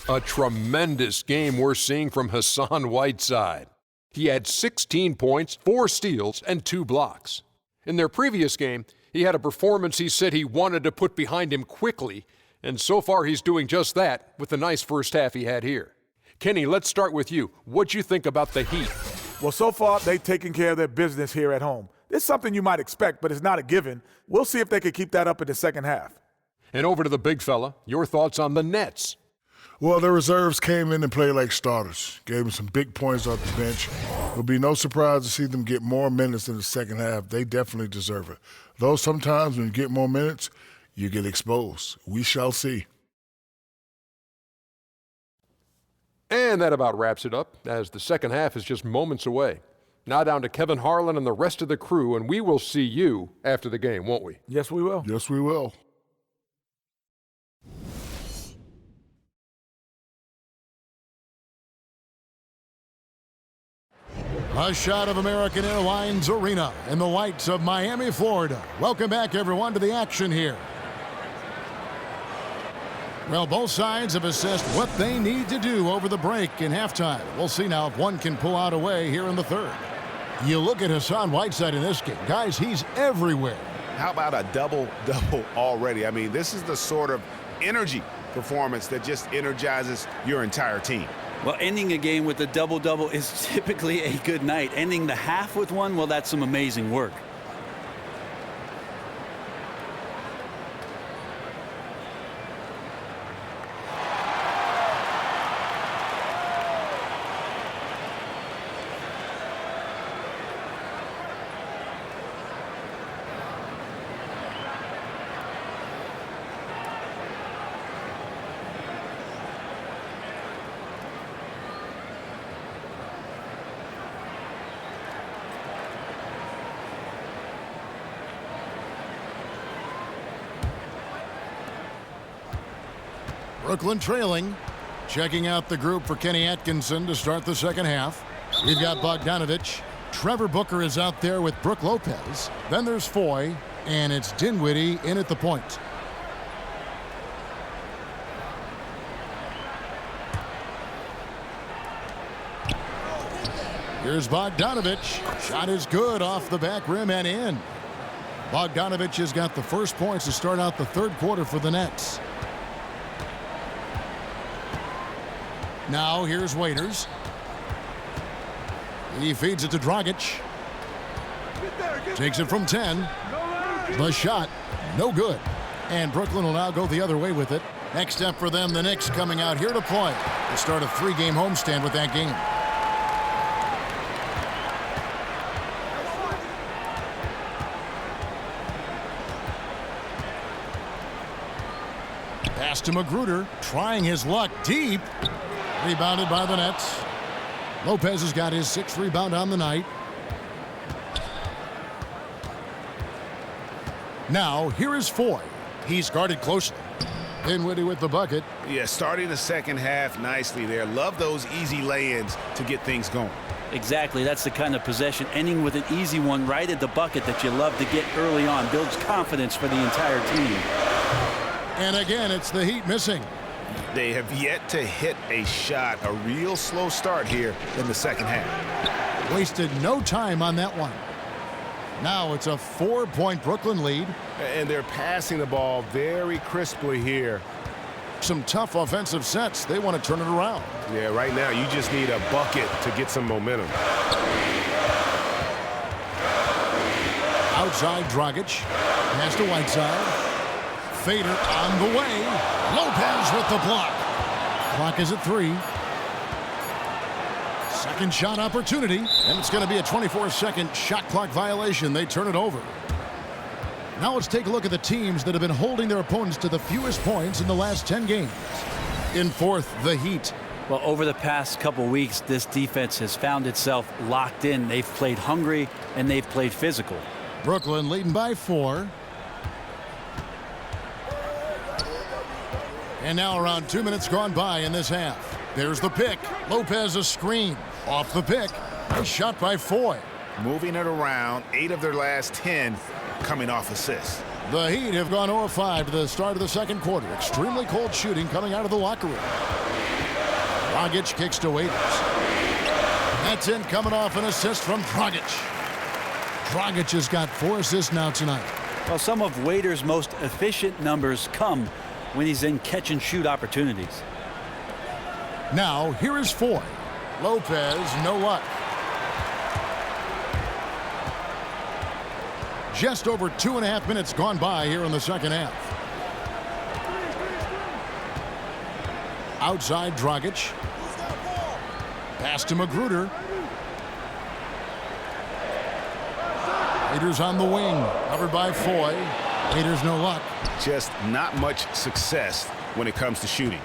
A tremendous game we're seeing from Hassan Whiteside. He had 16 points, 4 steals, and 2 blocks. In their previous game, he had a performance he said he wanted to put behind him quickly, and so far he's doing just that with the nice first half he had here. Kenny, let's start with you. What'd you think about the Heat? Well, so far, they've taken care of their business here at home. It's something you might expect, but it's not a given. We'll see if they can keep that up in the second half. And over to the big fella, your thoughts on the Nets? Well, the reserves came in and played like starters, gave them some big points off the bench. It'll be no surprise to see them get more minutes in the second half. They definitely deserve it. Though sometimes when you get more minutes, you get exposed. We shall see. And that about wraps it up, as the second half is just moments away. Now down to Kevin Harlan and the rest of the crew, and we will see you after the game, won't we? Yes, we will. Yes, we will. A shot of American Airlines Arena in the lights of Miami, Florida. Welcome back, everyone, to the action here. Well, both sides have assessed what they need to do over the break in halftime. We'll see now if one can pull out a way here in the third. You look at Hassan Whiteside in this game. Guys, he's everywhere. How about a double-double already? I mean, this is the sort of energy performance that just energizes your entire team. Well, ending a game with a double-double is typically a good night. Ending the half with one, well, that's some amazing work. Brooklyn trailing. Checking out the group for Kenny Atkinson to start the second half. We've got Bogdanovich. Trevor Booker is out there with Brook Lopez. Then there's Foy, and it's Dinwiddie in at the point. Here's Bogdanovich. Shot is good off the back rim and in. Bogdanovich has got the first points to start out the third quarter for the Nets. Now here's Waiters. He feeds it to Dragic. Takes it from 10. The shot, no good. And Brooklyn will now go the other way with it. Next step for them, the Knicks coming out here to play. They start a 3-game homestand with that game. Pass to Magruder, trying his luck deep. Rebounded by the Nets. Lopez has got his 6th rebound on the night. Now, here is Foy. He's guarded closely. Dinwiddie with the bucket. Yeah, starting the second half nicely there. Love those easy lay-ins to get things going. Exactly. That's the kind of possession, ending with an easy one right at the bucket that you love to get early on. Builds confidence for the entire team. And again, it's the Heat missing. They have yet to hit a shot. A real slow start here in the second half. Wasted no time on that one. Now it's a 4-point Brooklyn lead. And they're passing the ball very crisply here. Some tough offensive sets. They want to turn it around. Yeah, right now you just need a bucket to get some momentum. Outside Dragic. Pass to Whiteside. Fader on the way. Lopez with the block. Clock is at 3. Second shot opportunity. And it's going to be a 24-second shot clock violation. They turn it over. Now let's take a look at the teams that have been holding their opponents to the fewest points in the last 10 games. In fourth, the Heat. Well, over the past couple weeks, this defense has found itself locked in. They've played hungry and they've played physical. Brooklyn leading by 4. And now around 2 minutes gone by in this half. There's the pick. Lopez a screen. Off the pick. A shot by Foy. Moving it around. 8 of their last 10 coming off assists. The Heat have gone 0-5 to the start of the second quarter. Extremely cold shooting coming out of the locker room. Dragic kicks to Waiters. That's in, coming off an assist from Dragic. Dragic has got 4 assists now tonight. Well, some of Waiters' most efficient numbers come when he's in catch-and-shoot opportunities. Now, here is Foy. Lopez, no luck. Just over 2.5 minutes gone by here in the second half. Outside Dragic. Pass to Magruder. Raiders on the wing. Covered by Foy. Raiders no luck. Just not much success when it comes to shooting.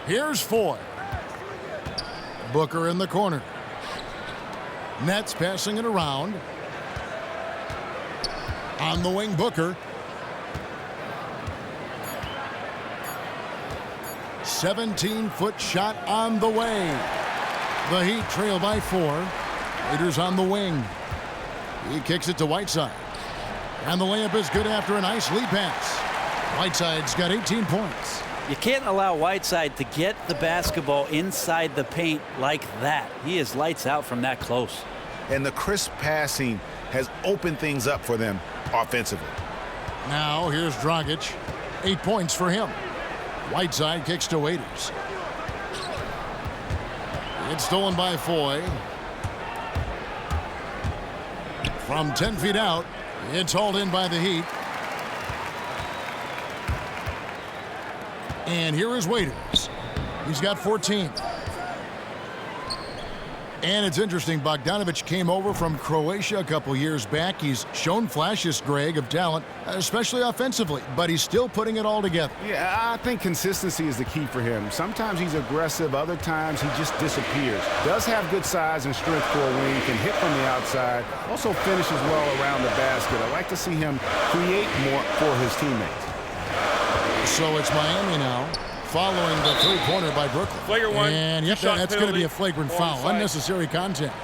Here's Foy. Booker in the corner. Nets passing it around. On the wing, Booker. 17-foot shot on the way. The Heat trail by 4. Raiders on the wing. He kicks it to Whiteside. And the layup is good after a nice lead pass. Whiteside's got 18 points. You can't allow Whiteside to get the basketball inside the paint like that. He is lights out from that close. And the crisp passing has opened things up for them offensively. Now here's Dragic. 8 points for him. Whiteside kicks to Waiters. It's stolen by Foy. From 10 feet out, it's hauled in by the Heat. And here is Waiters. He's got 14. And it's interesting, Bogdanovic came over from Croatia a couple years back. He's shown flashes, Greg, of talent, especially offensively, but he's still putting it all together. Yeah, I think consistency is the key for him. Sometimes he's aggressive, other times he just disappears. Does have good size and strength for a wing, can hit from the outside, also finishes well around the basket. I like to see him create more for his teammates. So it's Miami now, following the three-pointer by Brooklyn. Flagrant one. And yep, that's going to be a flagrant foul. Unnecessary contact.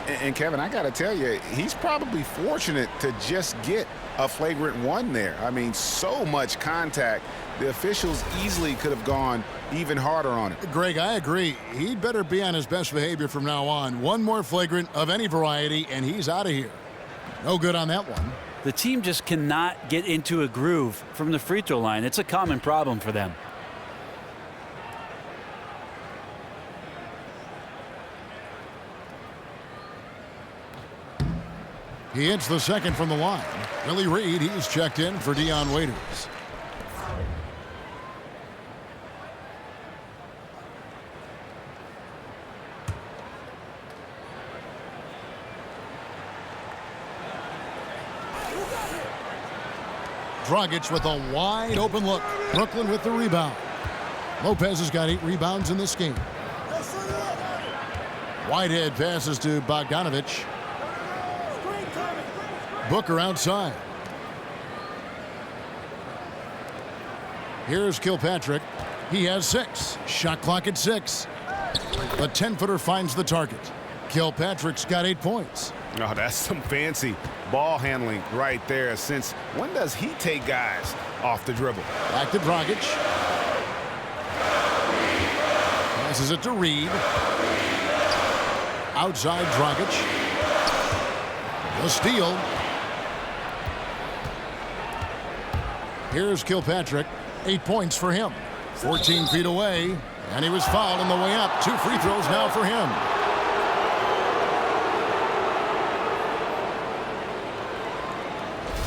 And Kevin, I got to tell you, he's probably fortunate to just get a flagrant one there. I mean, so much contact. The officials easily could have gone even harder on it. Greg, I agree. He'd better be on his best behavior from now on. One more flagrant of any variety, and he's out of here. No good on that one. The team just cannot get into a groove from the free throw line. It's a common problem for them. He hits the second from the line. Willie Reed, he's checked in for Dion Waiters. Dragic with a wide open look. Brooklyn with the rebound. Lopez has got 8 rebounds in this game. Whitehead passes to Bogdanovic. Booker outside. Here's Kilpatrick. He has 6. Shot clock at 6. The 10-footer finds the target. Kilpatrick's got 8 points. Oh, that's some fancy ball handling right there. Since when does he take guys off the dribble? Back to Dragic. Passes it to Reed. Outside Dragic. The steal. Here's Kilpatrick. 8 points for him. 14 feet away. And he was fouled on the way up. 2 free throws now for him.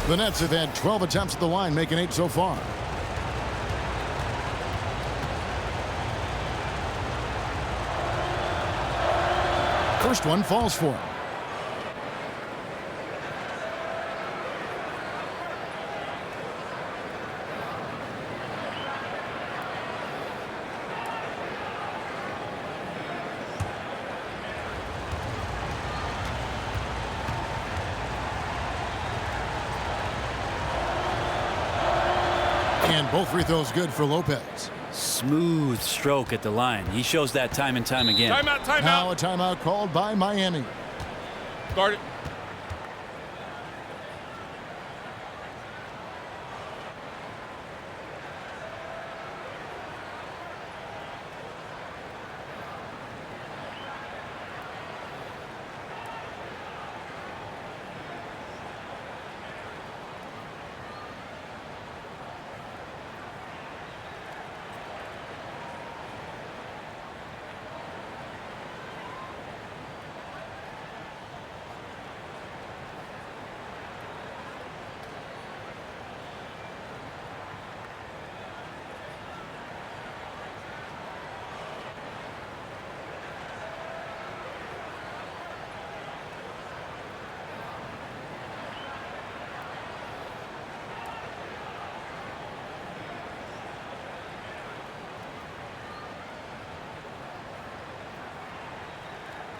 The Nets have had 12 attempts at the line, making 8 so far. First one falls for him. And both free throws good for Lopez. Smooth stroke at the line. He shows that time and time again. Timeout, timeout. Now a timeout called by Miami. Start it.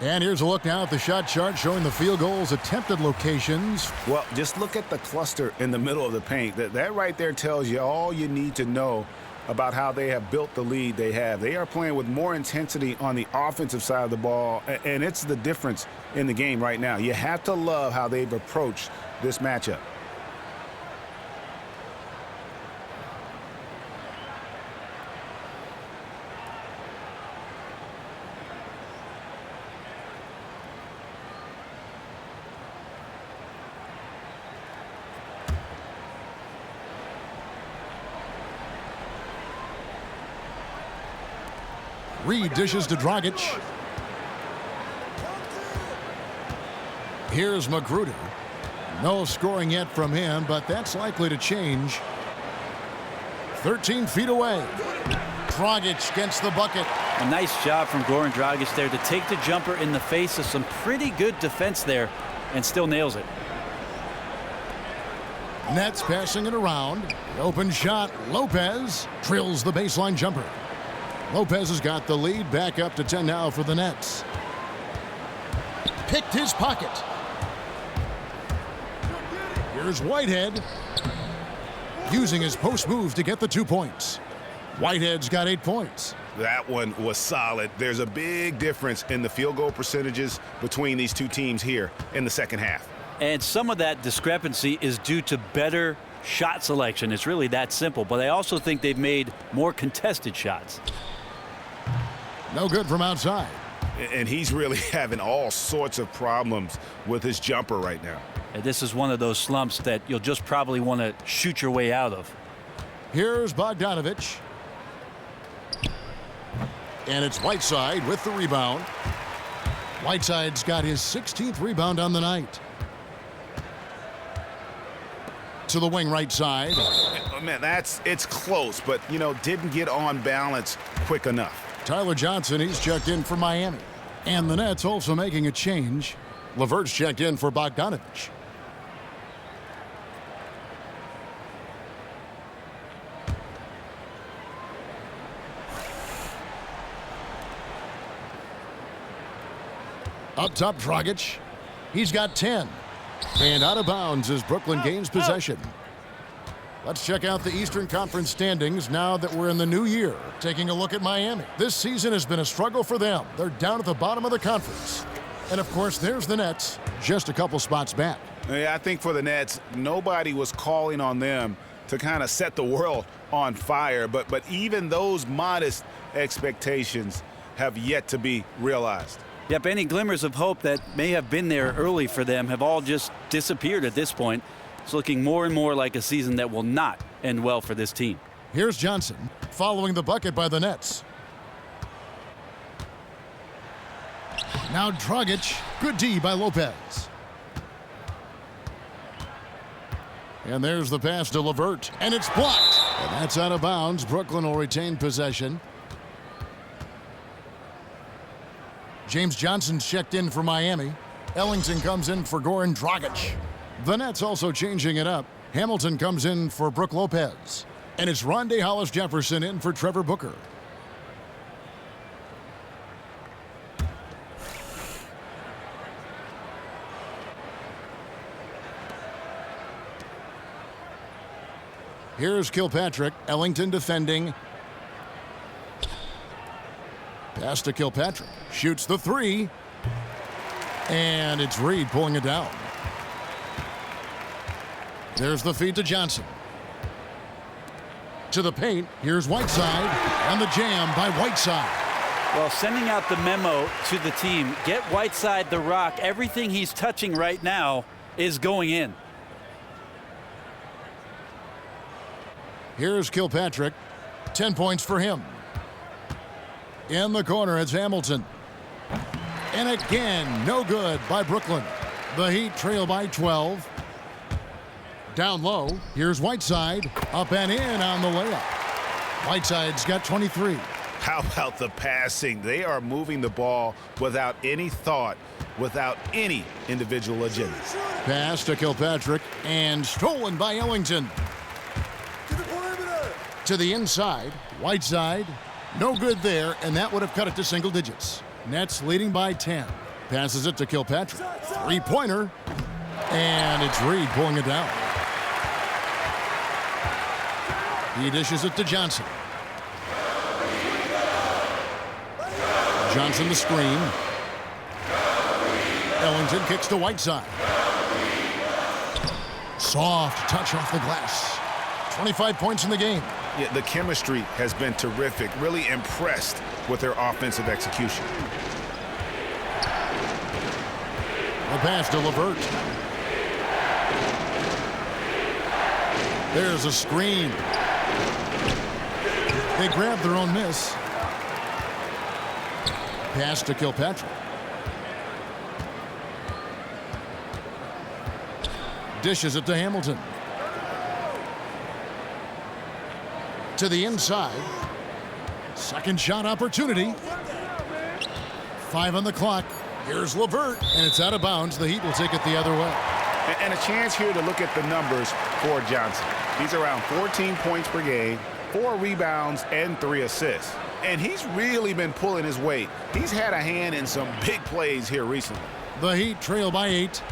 And here's a look now at the shot chart showing the field goals attempted locations. Well, just look at the cluster in the middle of the paint. That right there tells you all you need to know about how they have built the lead they have. They are playing with more intensity on the offensive side of the ball, and it's the difference in the game right now. You have to love how they've approached this matchup. Reed dishes to Dragic. Here's Magruder. No scoring yet from him, but that's likely to change. 13 feet away. Dragic gets the bucket. A nice job from Goran Dragic there to take the jumper in the face of some pretty good defense there and still nails it. Nets passing it around. The open shot. Lopez drills the baseline jumper. Lopez has got the lead, back up to 10 now for the Nets. Picked his pocket. Here's Whitehead, using his post move to get the 2 points. Whitehead's got 8 points. That one was solid. There's a big difference in the field goal percentages between these two teams here in the second half. And some of that discrepancy is due to better shot selection. It's really that simple. But I also think they've made more contested shots. No good from outside. And he's really having all sorts of problems with his jumper right now. And this is one of those slumps that you'll just probably want to shoot your way out of. Here's Bogdanovich. And it's Whiteside with the rebound. Whiteside's got his 16th rebound on the night. To the wing right side. Oh, man, it's close, but, didn't get on balance quick enough. Tyler Johnson, he's checked in for Miami. And the Nets also making a change. LeVert's checked in for Bogdanovich. Up top, Dragic. He's got 10. And out of bounds as Brooklyn gains possession. Let's check out the Eastern Conference standings now that we're in the new year. Taking a look at Miami. This season has been a struggle for them. They're down at the bottom of the conference. And, of course, there's the Nets, just a couple spots back. Yeah, I think for the Nets, nobody was calling on them to kind of set the world on fire. But even those modest expectations have yet to be realized. Yep, any glimmers of hope that may have been there early for them have all just disappeared at this point. It's looking more and more like a season that will not end well for this team. Here's Johnson following the bucket by the Nets. Now Dragic. Good D by Lopez. And there's the pass to LeVert. And it's blocked. And that's out of bounds. Brooklyn will retain possession. James Johnson's checked in for Miami. Ellington comes in for Goran Dragic. The Nets also changing it up. Hamilton comes in for Brook Lopez. And it's Rondae Hollis-Jefferson in for Trevor Booker. Here's Kilpatrick. Ellington defending. Pass to Kilpatrick. Shoots the three. And it's Reed pulling it down. There's the feed to Johnson. To the paint. Here's Whiteside. And the jam by Whiteside. Well, sending out the memo to the team. Get Whiteside the rock. Everything he's touching right now is going in. Here's Kilpatrick. 10 points for him. In the corner, it's Hamilton. And again, no good by Brooklyn. The Heat trail by 12. Down low, here's Whiteside. Up and in on the layup. Whiteside's got 23. How about the passing? They are moving the ball without any thought, without any individual agenda. Pass to Kilpatrick and stolen by Ellington. To the inside, Whiteside. No good there, and that would have cut it to single digits. Nets leading by 10. Passes it to Kilpatrick. Three-pointer. And it's Reed pulling it down. He dishes it to Johnson. Johnson the screen. Ellington kicks to Whiteside. Soft touch off the glass. 25 points in the game. Yeah, the chemistry has been terrific. Really impressed with their offensive execution. The pass to LeVert. There's a screen. They grab their own miss. Pass to Kilpatrick. Dishes it to Hamilton. To the inside. Second shot opportunity. 5 on the clock. Here's LeVert, and it's out of bounds. The Heat will take it the other way. And a chance here to look at the numbers for Johnson. He's around 14 points per game, 4 rebounds, and 3 assists. And he's really been pulling his weight. He's had a hand in some big plays here recently. The Heat trail by 8.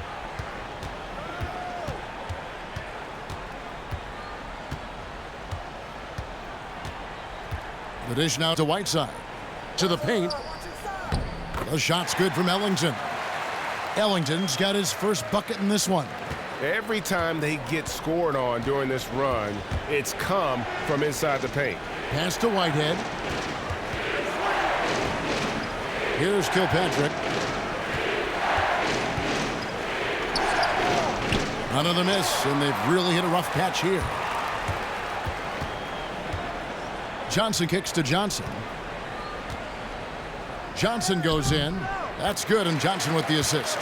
The dish now to Whiteside. To the paint. The shot's good from Ellington. Ellington's got his first bucket in this one. Every time they get scored on during this run, it's come from inside the paint. Pass to Whitehead. Here's Kilpatrick. Another miss, and they've really hit a rough patch here. Johnson kicks to Johnson. Johnson goes in. That's good, and Johnson with the assist.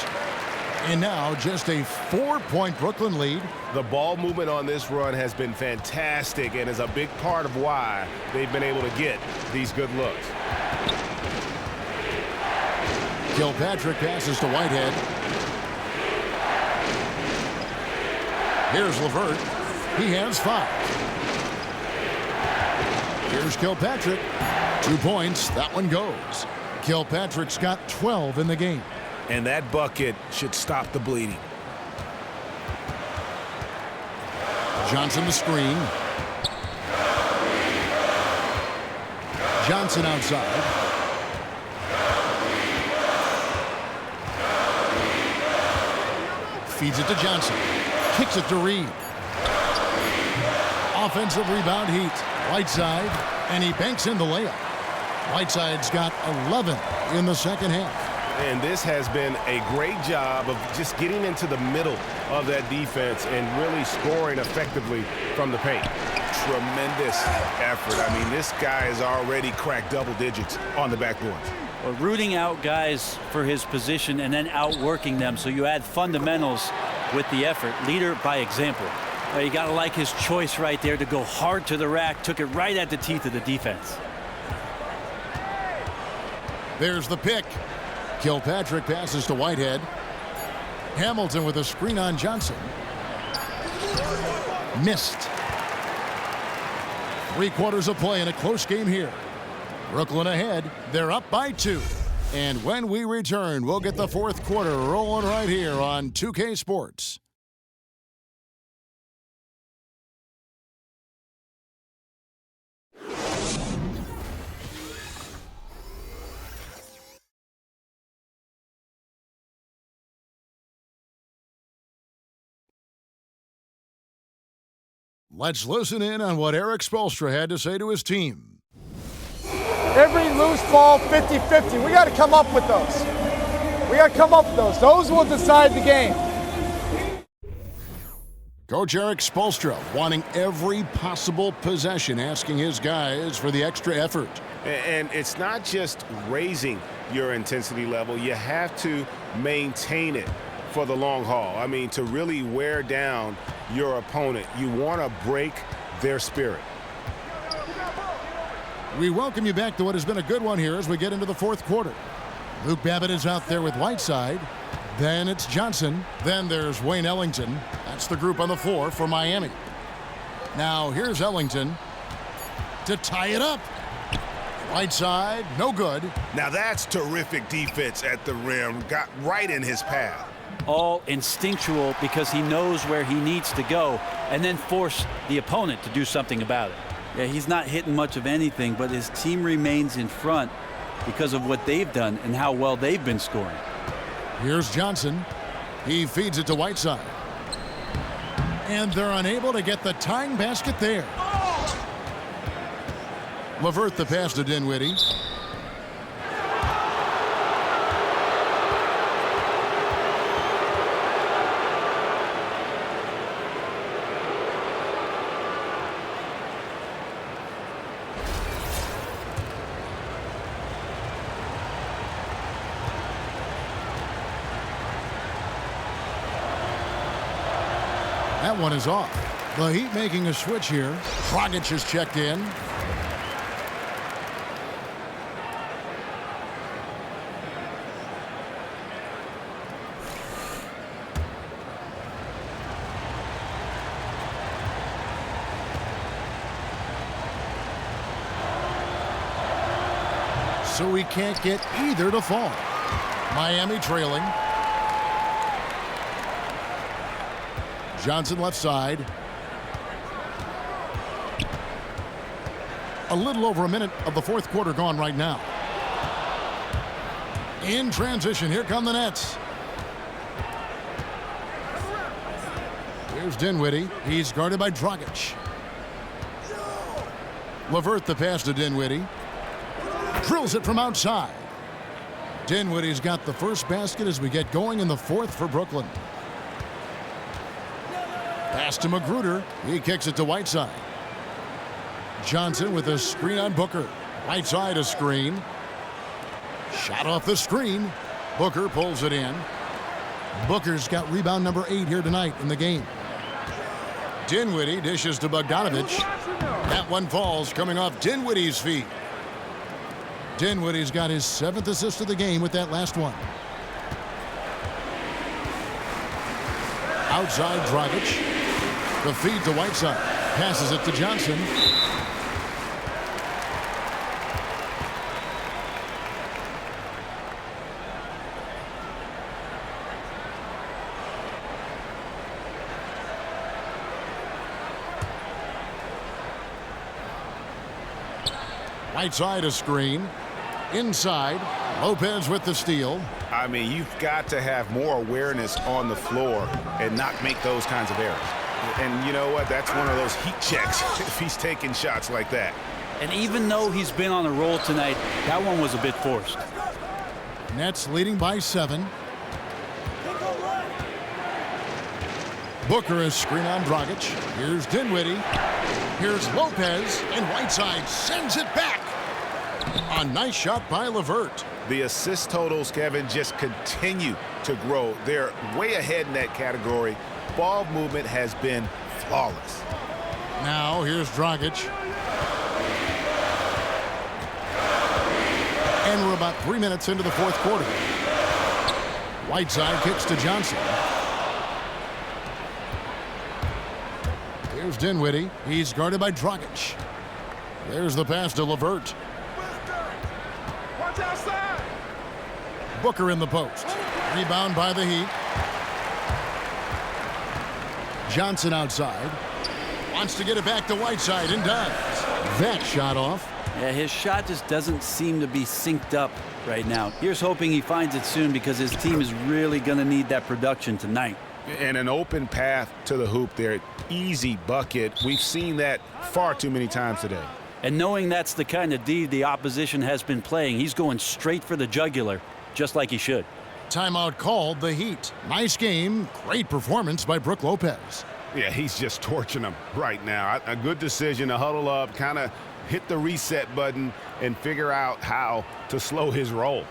And now just a 4-point Brooklyn lead. The ball movement on this run has been fantastic and is a big part of why they've been able to get these good looks. Kilpatrick passes to Whitehead. Here's LeVert. He has 5. Here's Kilpatrick. 2 points. That one goes. Kilpatrick's got 12 in the game. And that bucket should stop the bleeding. Johnson the screen. Johnson outside. Feeds it to Johnson. Kicks it to Reed. Offensive rebound Heat. Whiteside, and he banks in the layup. Whiteside's got 11 in the second half. And this has been a great job of just getting into the middle of that defense and really scoring effectively from the paint. Tremendous effort. I mean, this guy has already cracked double digits on the backboard. Well, rooting out guys for his position and then outworking them, so you add fundamentals with the effort. Leader by example. You got to like his choice right there to go hard to the rack. Took it right at the teeth of the defense. There's the pick. Kilpatrick passes to Whitehead. Hamilton with a screen on Johnson. Missed. 3 quarters of play in a close game here. Brooklyn ahead. They're up by 2. And when we return, we'll get the fourth quarter rolling right here on 2K Sports. Let's listen in on what Eric Spoelstra had to say to his team. Every loose ball, 50-50. We got to come up with those. We got to come up with those. Those will decide the game. Coach Eric Spoelstra wanting every possible possession, asking his guys for the extra effort. And it's not just raising your intensity level. You have to maintain it for the long haul. I mean, to really wear down your opponent, you want to break their spirit. We welcome you back to what has been a good one here as we get into the fourth quarter. Luke Babbitt is out there with Whiteside. Then it's Johnson. Then there's Wayne Ellington. That's the group on the floor for Miami. Now here's Ellington to tie it up. Right side, no good. Now that's terrific defense at the rim. Got right in his path. All instinctual because he knows where he needs to go and then force the opponent to do something about it. Yeah, he's not hitting much of anything, but his team remains in front because of what they've done and how well they've been scoring. Here's Johnson. He feeds it to Whiteside. And they're unable to get the tying basket there. LeVert the pass to Dinwiddie. That one is off. The Heat making a switch here. Dragic is checked in. So he can't get either to fall. Miami trailing. Johnson left side. A little over a minute of the fourth quarter gone right now. In transition, here come the Nets. Here's Dinwiddie. He's guarded by Dragic. LeVert the pass to Dinwiddie. Drills it from outside. Dinwiddie's got the first basket as we get going in the fourth for Brooklyn. Pass to Magruder. He kicks it to Whiteside. Johnson with a screen on Booker. Right side a screen. Shot off the screen. Booker pulls it in. Booker's got rebound number 8 here tonight in the game. Dinwiddie dishes to Bogdanovich. That one falls coming off Dinwiddie's feet. Dinwiddie's got his 7th assist of the game with that last one. Outside Dragic. The feed to Whiteside. Passes it to Johnson. Whiteside a screen. Inside. Lopez with the steal. I mean, you've got to have more awareness on the floor and not make those kinds of errors. And you know what? That's one of those heat checks if he's taking shots like that. And even though he's been on a roll tonight, that one was a bit forced. Nets leading by 7. Booker is screen on Dragic. Here's Dinwiddie. Here's Lopez. And Whiteside sends it back. A nice shot by LeVert. The assist totals, Kevin, just continue to grow. They're way ahead in that category. Ball movement has been flawless. Now here's Dragic. And we're about 3 minutes into the fourth quarter. Whiteside kicks to Johnson. Here's Dinwiddie. He's guarded by Dragic. There's the pass to LeVert. Watch outside. Booker in the post. Rebound by the Heat. Johnson outside. Wants to get it back to Whiteside and does. That shot off. Yeah, his shot just doesn't seem to be synced up right now. Here's hoping he finds it soon because his team is really going to need that production tonight. And an open path to the hoop there. Easy bucket. We've seen that far too many times today. And knowing that's the kind of D the opposition has been playing, he's going straight for the jugular, just like he should. Timeout called, the Heat. Nice game. Great performance by Brook Lopez. Yeah, he's just torching them right now. A good decision to huddle up, kind of hit the reset button, and figure out how to slow his roll.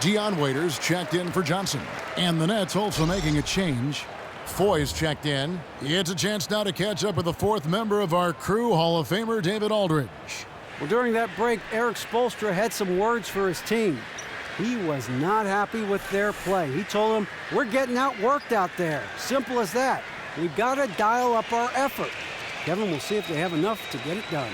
Dion Waiters checked in for Johnson. And the Nets also making a change. Foy's checked in. It's a chance now to catch up with the fourth member of our crew, Hall of Famer David Aldridge. Well, during that break, Eric Spoelstra had some words for his team. He was not happy with their play. He told them, we're getting outworked out there. Simple as that. We've got to dial up our effort. Kevin will see if they have enough to get it done.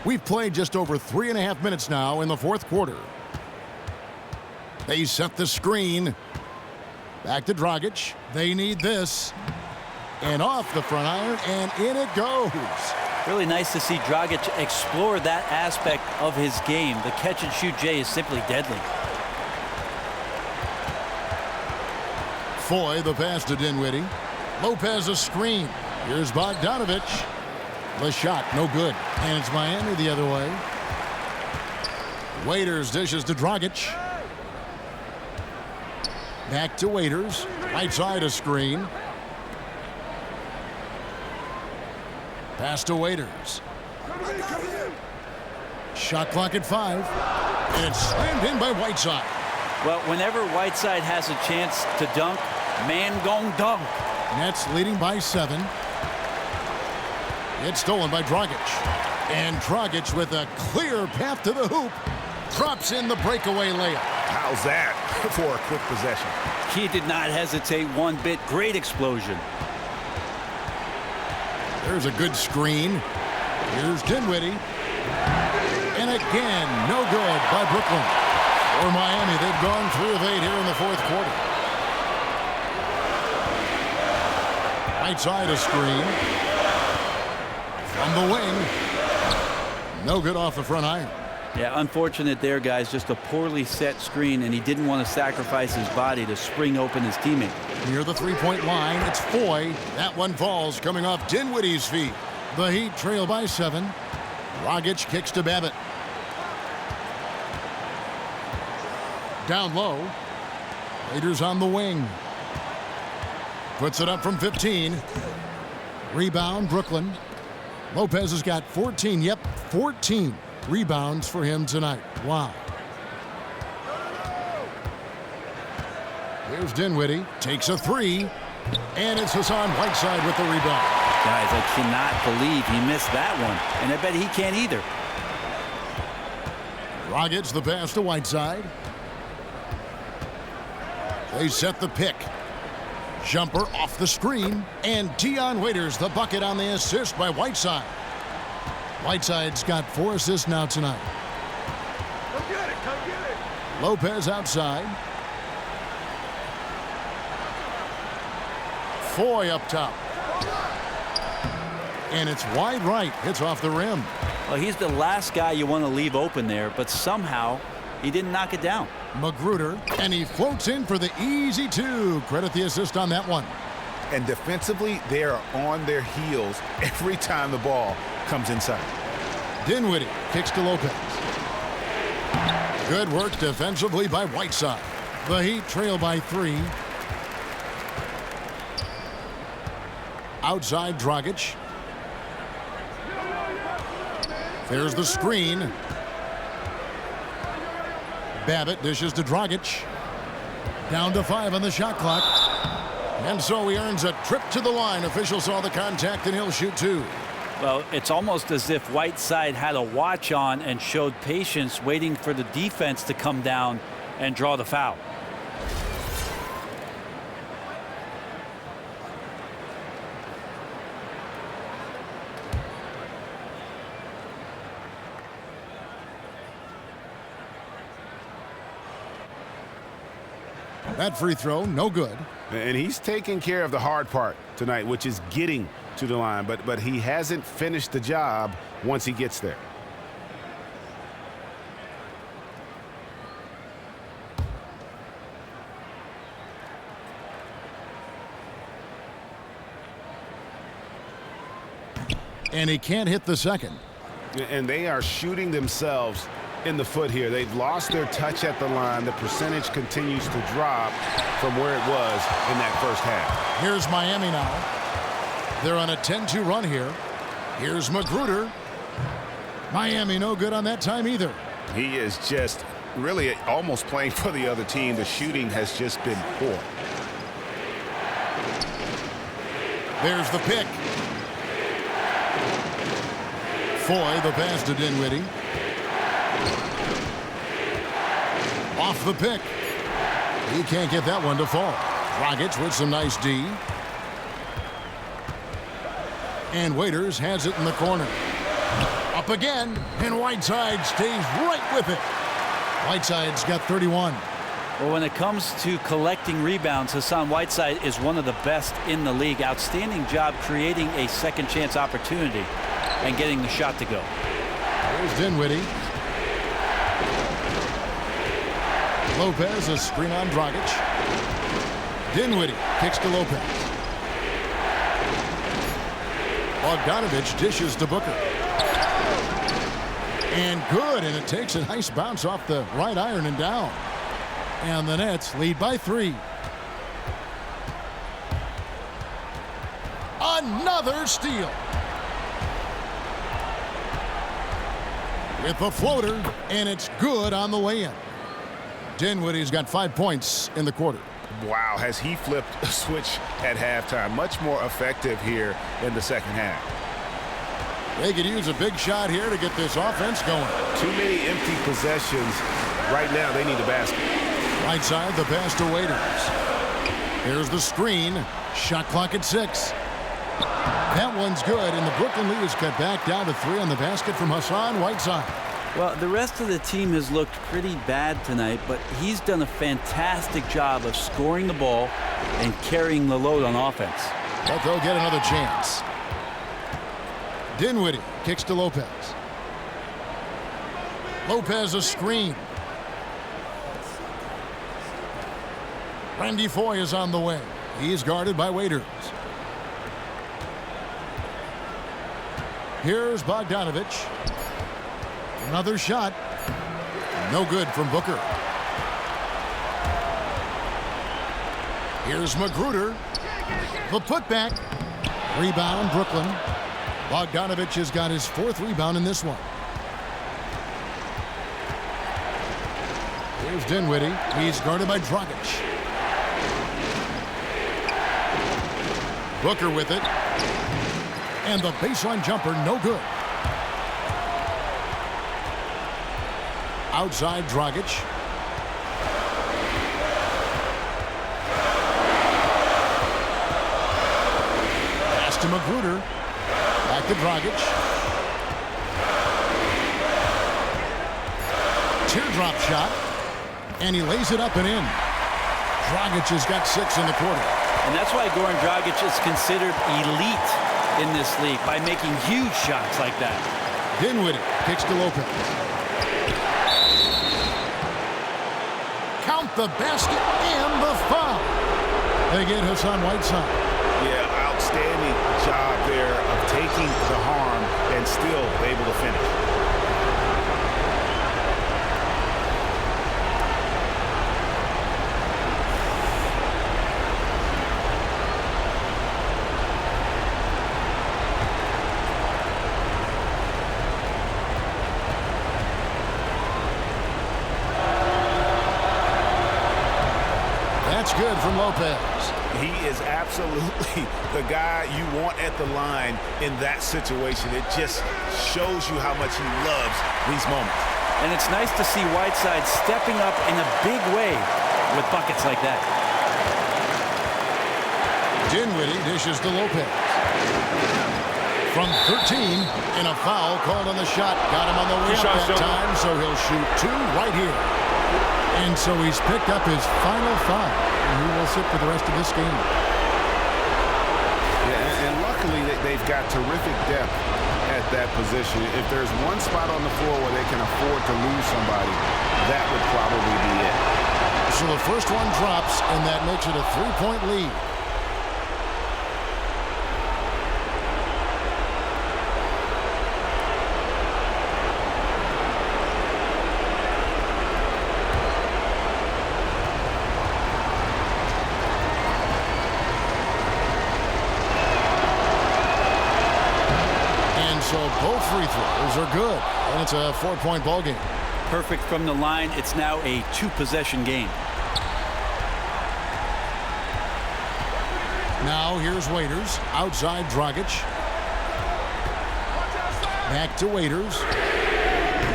We've played just over 3.5 minutes now in the fourth quarter. They set the screen. Back to Dragic. They need this. And off the front iron, and in it goes. Really nice to see Dragic explore that aspect of his game. The catch-and-shoot J is simply deadly. Foy, the pass to Dinwiddie. Lopez, a screen. Here's Bogdanovich. The shot, no good. And it's Miami the other way. Waiters dishes to Dragic. Back to Waiters. Right side a screen. Pass to Waiters. Shot clock at 5. And it's slammed in by Whiteside. Well, whenever Whiteside has a chance to dunk, man gon' dunk. Nets leading by 7. It's stolen by Dragic. And Dragic with a clear path to the hoop. Drops in the breakaway layup. How's that for a quick possession? He did not hesitate one bit. Great explosion. There's a good screen. Here's Dinwiddie. And again, no good by Brooklyn. For Miami, they've gone 3 of 8 here in the fourth quarter. Right side a screen. From the wing. No good off the front iron. Yeah, unfortunate there, guys. Just a poorly set screen, and he didn't want to sacrifice his body to spring open his teammate. Near the three-point line, it's Foy. That one falls coming off Dinwiddie's feet. The Heat trail by 7. Dragic kicks to Babbitt. Down low. Raiders on the wing. Puts it up from 15. Rebound, Brooklyn. Lopez has got 14. Yep, 14 rebounds for him tonight. Wow. Here's Dinwiddie. Takes a 3. And it's Hassan Whiteside with the rebound. Guys, I cannot believe he missed that one. And I bet he can't either. Dragic the pass to Whiteside. They set the pick. Jumper off the screen. And Dion Waiters the bucket on the assist by Whiteside. Whiteside's got 4 assists now tonight. Come get it, come get it. Lopez outside. Foy up top. And it's wide right. Hits off the rim. Well, he's the last guy you want to leave open there, but somehow he didn't knock it down. Magruder, and he floats in for the easy 2. Credit the assist on that one. And defensively, they are on their heels every time the ball comes inside. Dinwiddie kicks to Lopez. Good work defensively by Whiteside. The Heat trail by 3. Outside Dragic. There's the screen. Babbitt dishes to Dragic. Down to 5 on the shot clock. And so he earns a trip to the line. Official saw the contact and he'll shoot 2. Well, it's almost as if Whiteside had a watch on and showed patience, waiting for the defense to come down and draw the foul. That free throw, no good. And he's taking care of the hard part tonight, which is getting to the line. But he hasn't finished the job once he gets there. And he can't hit the second. And they are shooting themselves in the foot here. They've lost their touch at the line. The percentage continues to drop from where it was in that first half. Here's Miami now. They're on a 10-2 run here. Here's Magruder. Miami no good on that time either. He is just really almost playing for the other team. The shooting has just been poor. There's the pick. Foy, the pass to Dinwiddie. Off the pick. He can't get that one to fall. Dragic with some nice D. And Waiters has it in the corner. Up again, and Whiteside stays right with it. Whiteside's got 31. Well, when it comes to collecting rebounds, Hassan Whiteside is one of the best in the league. Outstanding job creating a second chance opportunity and getting the shot to go. Here's Dinwiddie. Lopez, a screen on Dragic. Dinwiddie kicks to Lopez. Bogdanovich dishes to Booker. And good, and it takes a nice bounce off the right iron and down. And the Nets lead by 3. Another steal. With the floater, and it's good on the way in. Dinwiddie's got 5 points in the quarter. Wow, has he flipped a switch at halftime. Much more effective here in the second half. They could use a big shot here to get this offense going. Too many empty possessions. Right now, they need a basket. Right side, the pass to Waiters. Here's the screen. Shot clock at 6. That one's good, and the Brooklyn lead is cut back down to 3 on the basket from Hassan Whiteside. Well, the rest of the team has looked pretty bad tonight, but he's done a fantastic job of scoring the ball and carrying the load on offense. But they'll get another chance. Dinwiddie kicks to Lopez. Lopez a screen. Randy Foy is on the way. He's guarded by Waiters. Here's Bogdanovich. Another shot. No good from Booker. Here's Magruder. The putback. Rebound, Brooklyn. Bogdanovich has got his 4th rebound in this one. Here's Dinwiddie. He's guarded by Dragic. Booker with it. And the baseline jumper, no good. Outside, Dragic. Pass to Magruder. Back to Dragic. Teardrop shot. And he lays it up and in. Dragic has got 6 in the quarter. And that's why Goran Dragic is considered elite in this league, by making huge shots like that. Dinwiddie kicks to Lopez. Count the basket and the foul. They get Hassan Whiteside. Yeah, outstanding job there of taking the harm and still able to finish. Good from Lopez. He is absolutely the guy you want at the line in that situation. It just shows you how much he loves these moments. And it's nice to see Whiteside stepping up in a big way with buckets like that. Dinwiddie dishes to Lopez. From 13, and a foul called on the shot. Got him on the way up that time, so he'll shoot 2 right here. And so he's picked up his final foul, and he will sit for the rest of this game. Yeah, and luckily they've got terrific depth at that position. If there's one spot on the floor where they can afford to lose somebody, that would probably be it. So the first one drops, and that makes it a 3-point lead. So both free throws are good, and it's a 4-point ball game. Perfect from the line. It's now a 2-possession game. Now here's Waiters. Outside Dragic. Back to Waiters.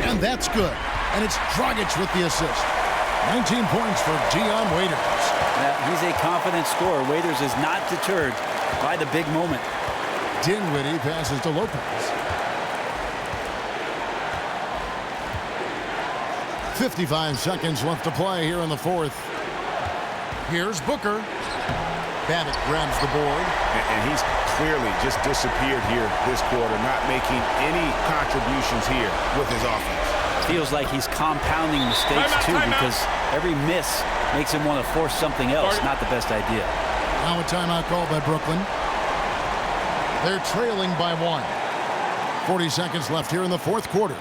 And that's good. And it's Dragic with the assist. 19 points for Dion Waiters. He's a confident scorer. Waiters is not deterred by the big moment. Dinwiddie passes to Lopez. 55 seconds left to play here in the fourth. Here's Booker. Babbitt grabs the board. And he's clearly just disappeared here this quarter, not making any contributions here with his offense. Feels like he's compounding mistakes too, because every miss makes him want to force something else. Not the best idea. Now a timeout called by Brooklyn. They're trailing by 1. 40 seconds left here in the fourth quarter.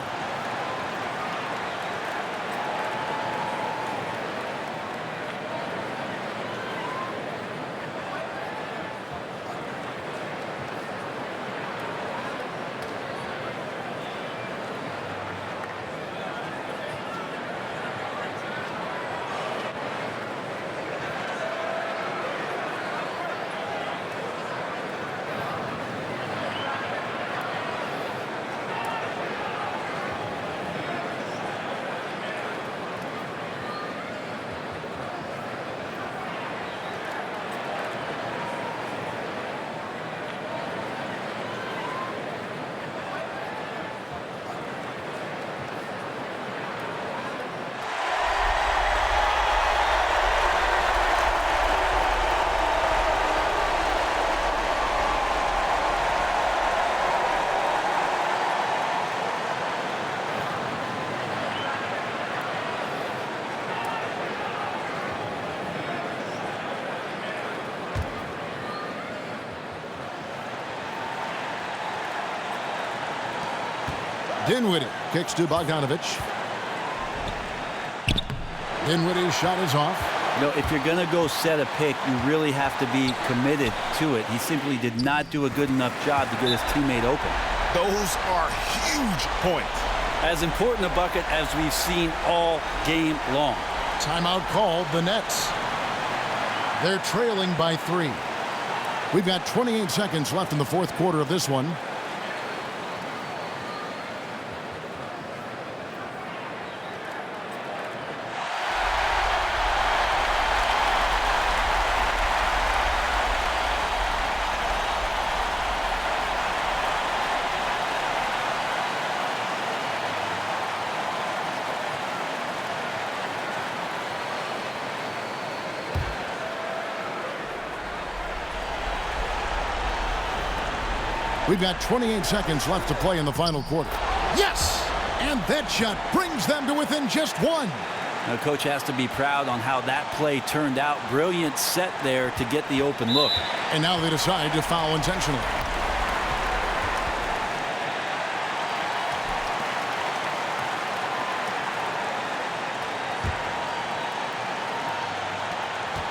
Dinwiddie kicks to Bogdanovic. Dinwiddie's shot is off. You know, if you're going to go set a pick, you really have to be committed to it. He simply did not do a good enough job to get his teammate open. Those are huge points. As important a bucket as we've seen all game long. Timeout called the Nets. They're trailing by 3. We've got 28 seconds left in the fourth quarter of this one. We've got 28 seconds left to play in the final quarter. Yes! And that shot brings them to within just 1. Now, coach has to be proud on how that play turned out. Brilliant set there to get the open look. And now they decide to foul intentionally.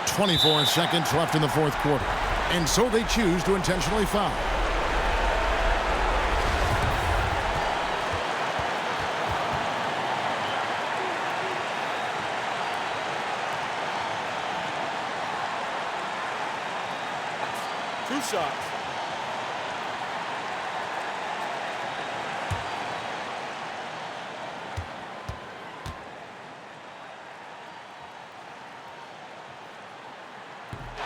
.24 seconds left in the fourth quarter. And so they choose to intentionally foul. Shots.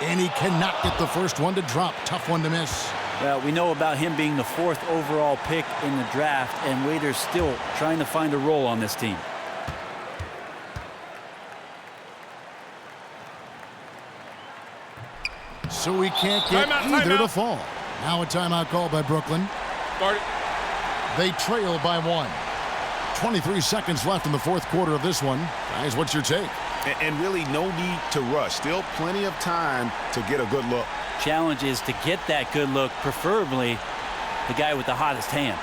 And he cannot get the first one to drop. Tough one to miss. Well, we know about him being the 4th overall pick in the draft, and Waiters still trying to find a role on this team. So he can't get either to fall. Now a timeout call by Brooklyn. They trail by 1. 23 seconds left in the fourth quarter of this one. Guys, what's your take? And really no need to rush. Still plenty of time to get a good look. Challenge is to get that good look, preferably the guy with the hottest hand.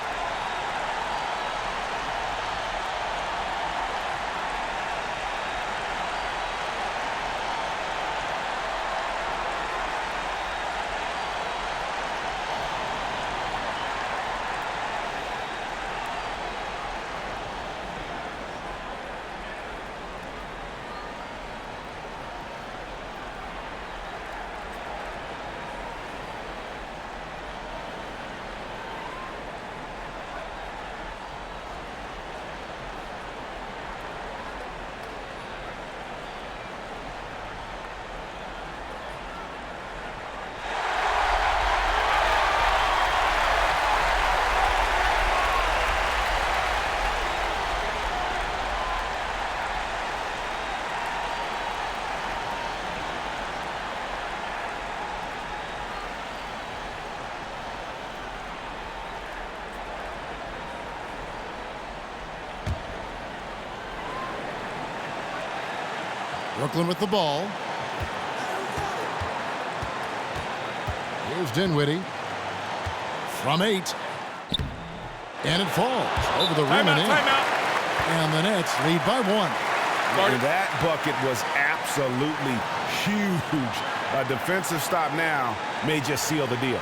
Brooklyn with the ball. Here's Dinwiddie. From 8. And it falls over the rim and in. And the Nets lead by 1. And that bucket was absolutely huge. A defensive stop now may just seal the deal.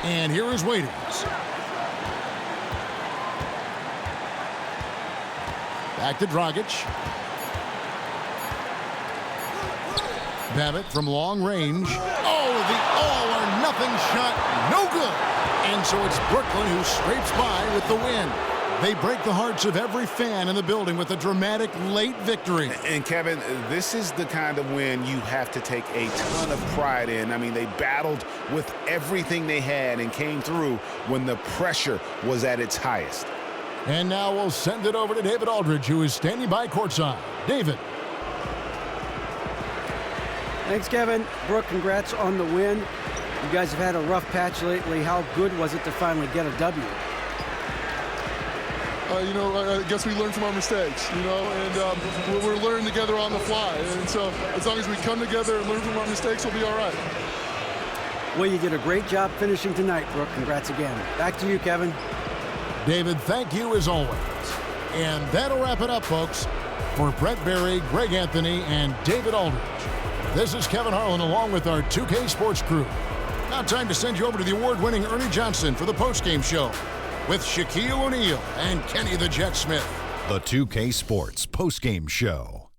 And here is Waiters. Back to Dragic. Babbitt from long range. Oh, the all-or-nothing shot. No good. And so it's Brooklyn who scrapes by with the win. They break the hearts of every fan in the building with a dramatic late victory. And Kevin, this is the kind of win you have to take a ton of pride in. I mean, they battled with everything they had and came through when the pressure was at its highest. And now we'll send it over to David Aldridge, who is standing by courtside. David. Thanks, Kevin. Brooke, congrats on the win. You guys have had a rough patch lately. How good was it to finally get a W? I guess we learn from our mistakes, and we're learning together on the fly. And so as long as we come together and learn from our mistakes, we'll be all right. Well, you did a great job finishing tonight, Brooke. Congrats again. Back to you, Kevin. David, thank you as always. And that'll wrap it up, folks. For Brett Berry, Greg Anthony, and David Aldridge, this is Kevin Harlan along with our 2K Sports crew. Now time to send you over to the award-winning Ernie Johnson for the postgame show with Shaquille O'Neal and Kenny the Jet Smith. The 2K Sports postgame show.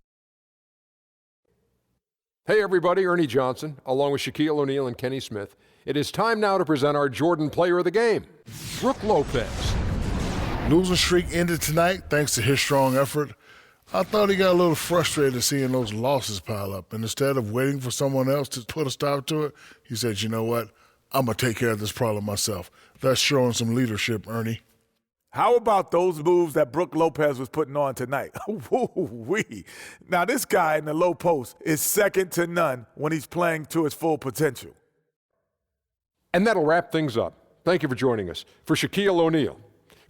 Hey everybody, Ernie Johnson, along with Shaquille O'Neal and Kenny Smith. It is time now to present our Jordan Player of the Game, Brook Lopez. Losing streak ended tonight thanks to his strong effort. I thought he got a little frustrated seeing those losses pile up, and instead of waiting for someone else to put a stop to it, he said, you know what, I'm going to take care of this problem myself. That's showing some leadership, Ernie. How about those moves that Brook Lopez was putting on tonight? Woo-wee. Now, this guy in the low post is second to none when he's playing to his full potential. And that'll wrap things up. Thank you for joining us. For Shaquille O'Neal,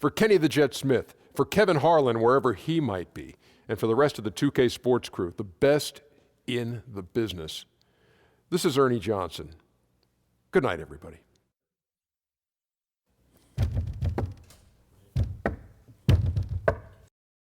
for Kenny the Jet Smith, for Kevin Harlan, wherever he might be, and for the rest of the 2K Sports crew, the best in the business. This is Ernie Johnson. Good night, everybody.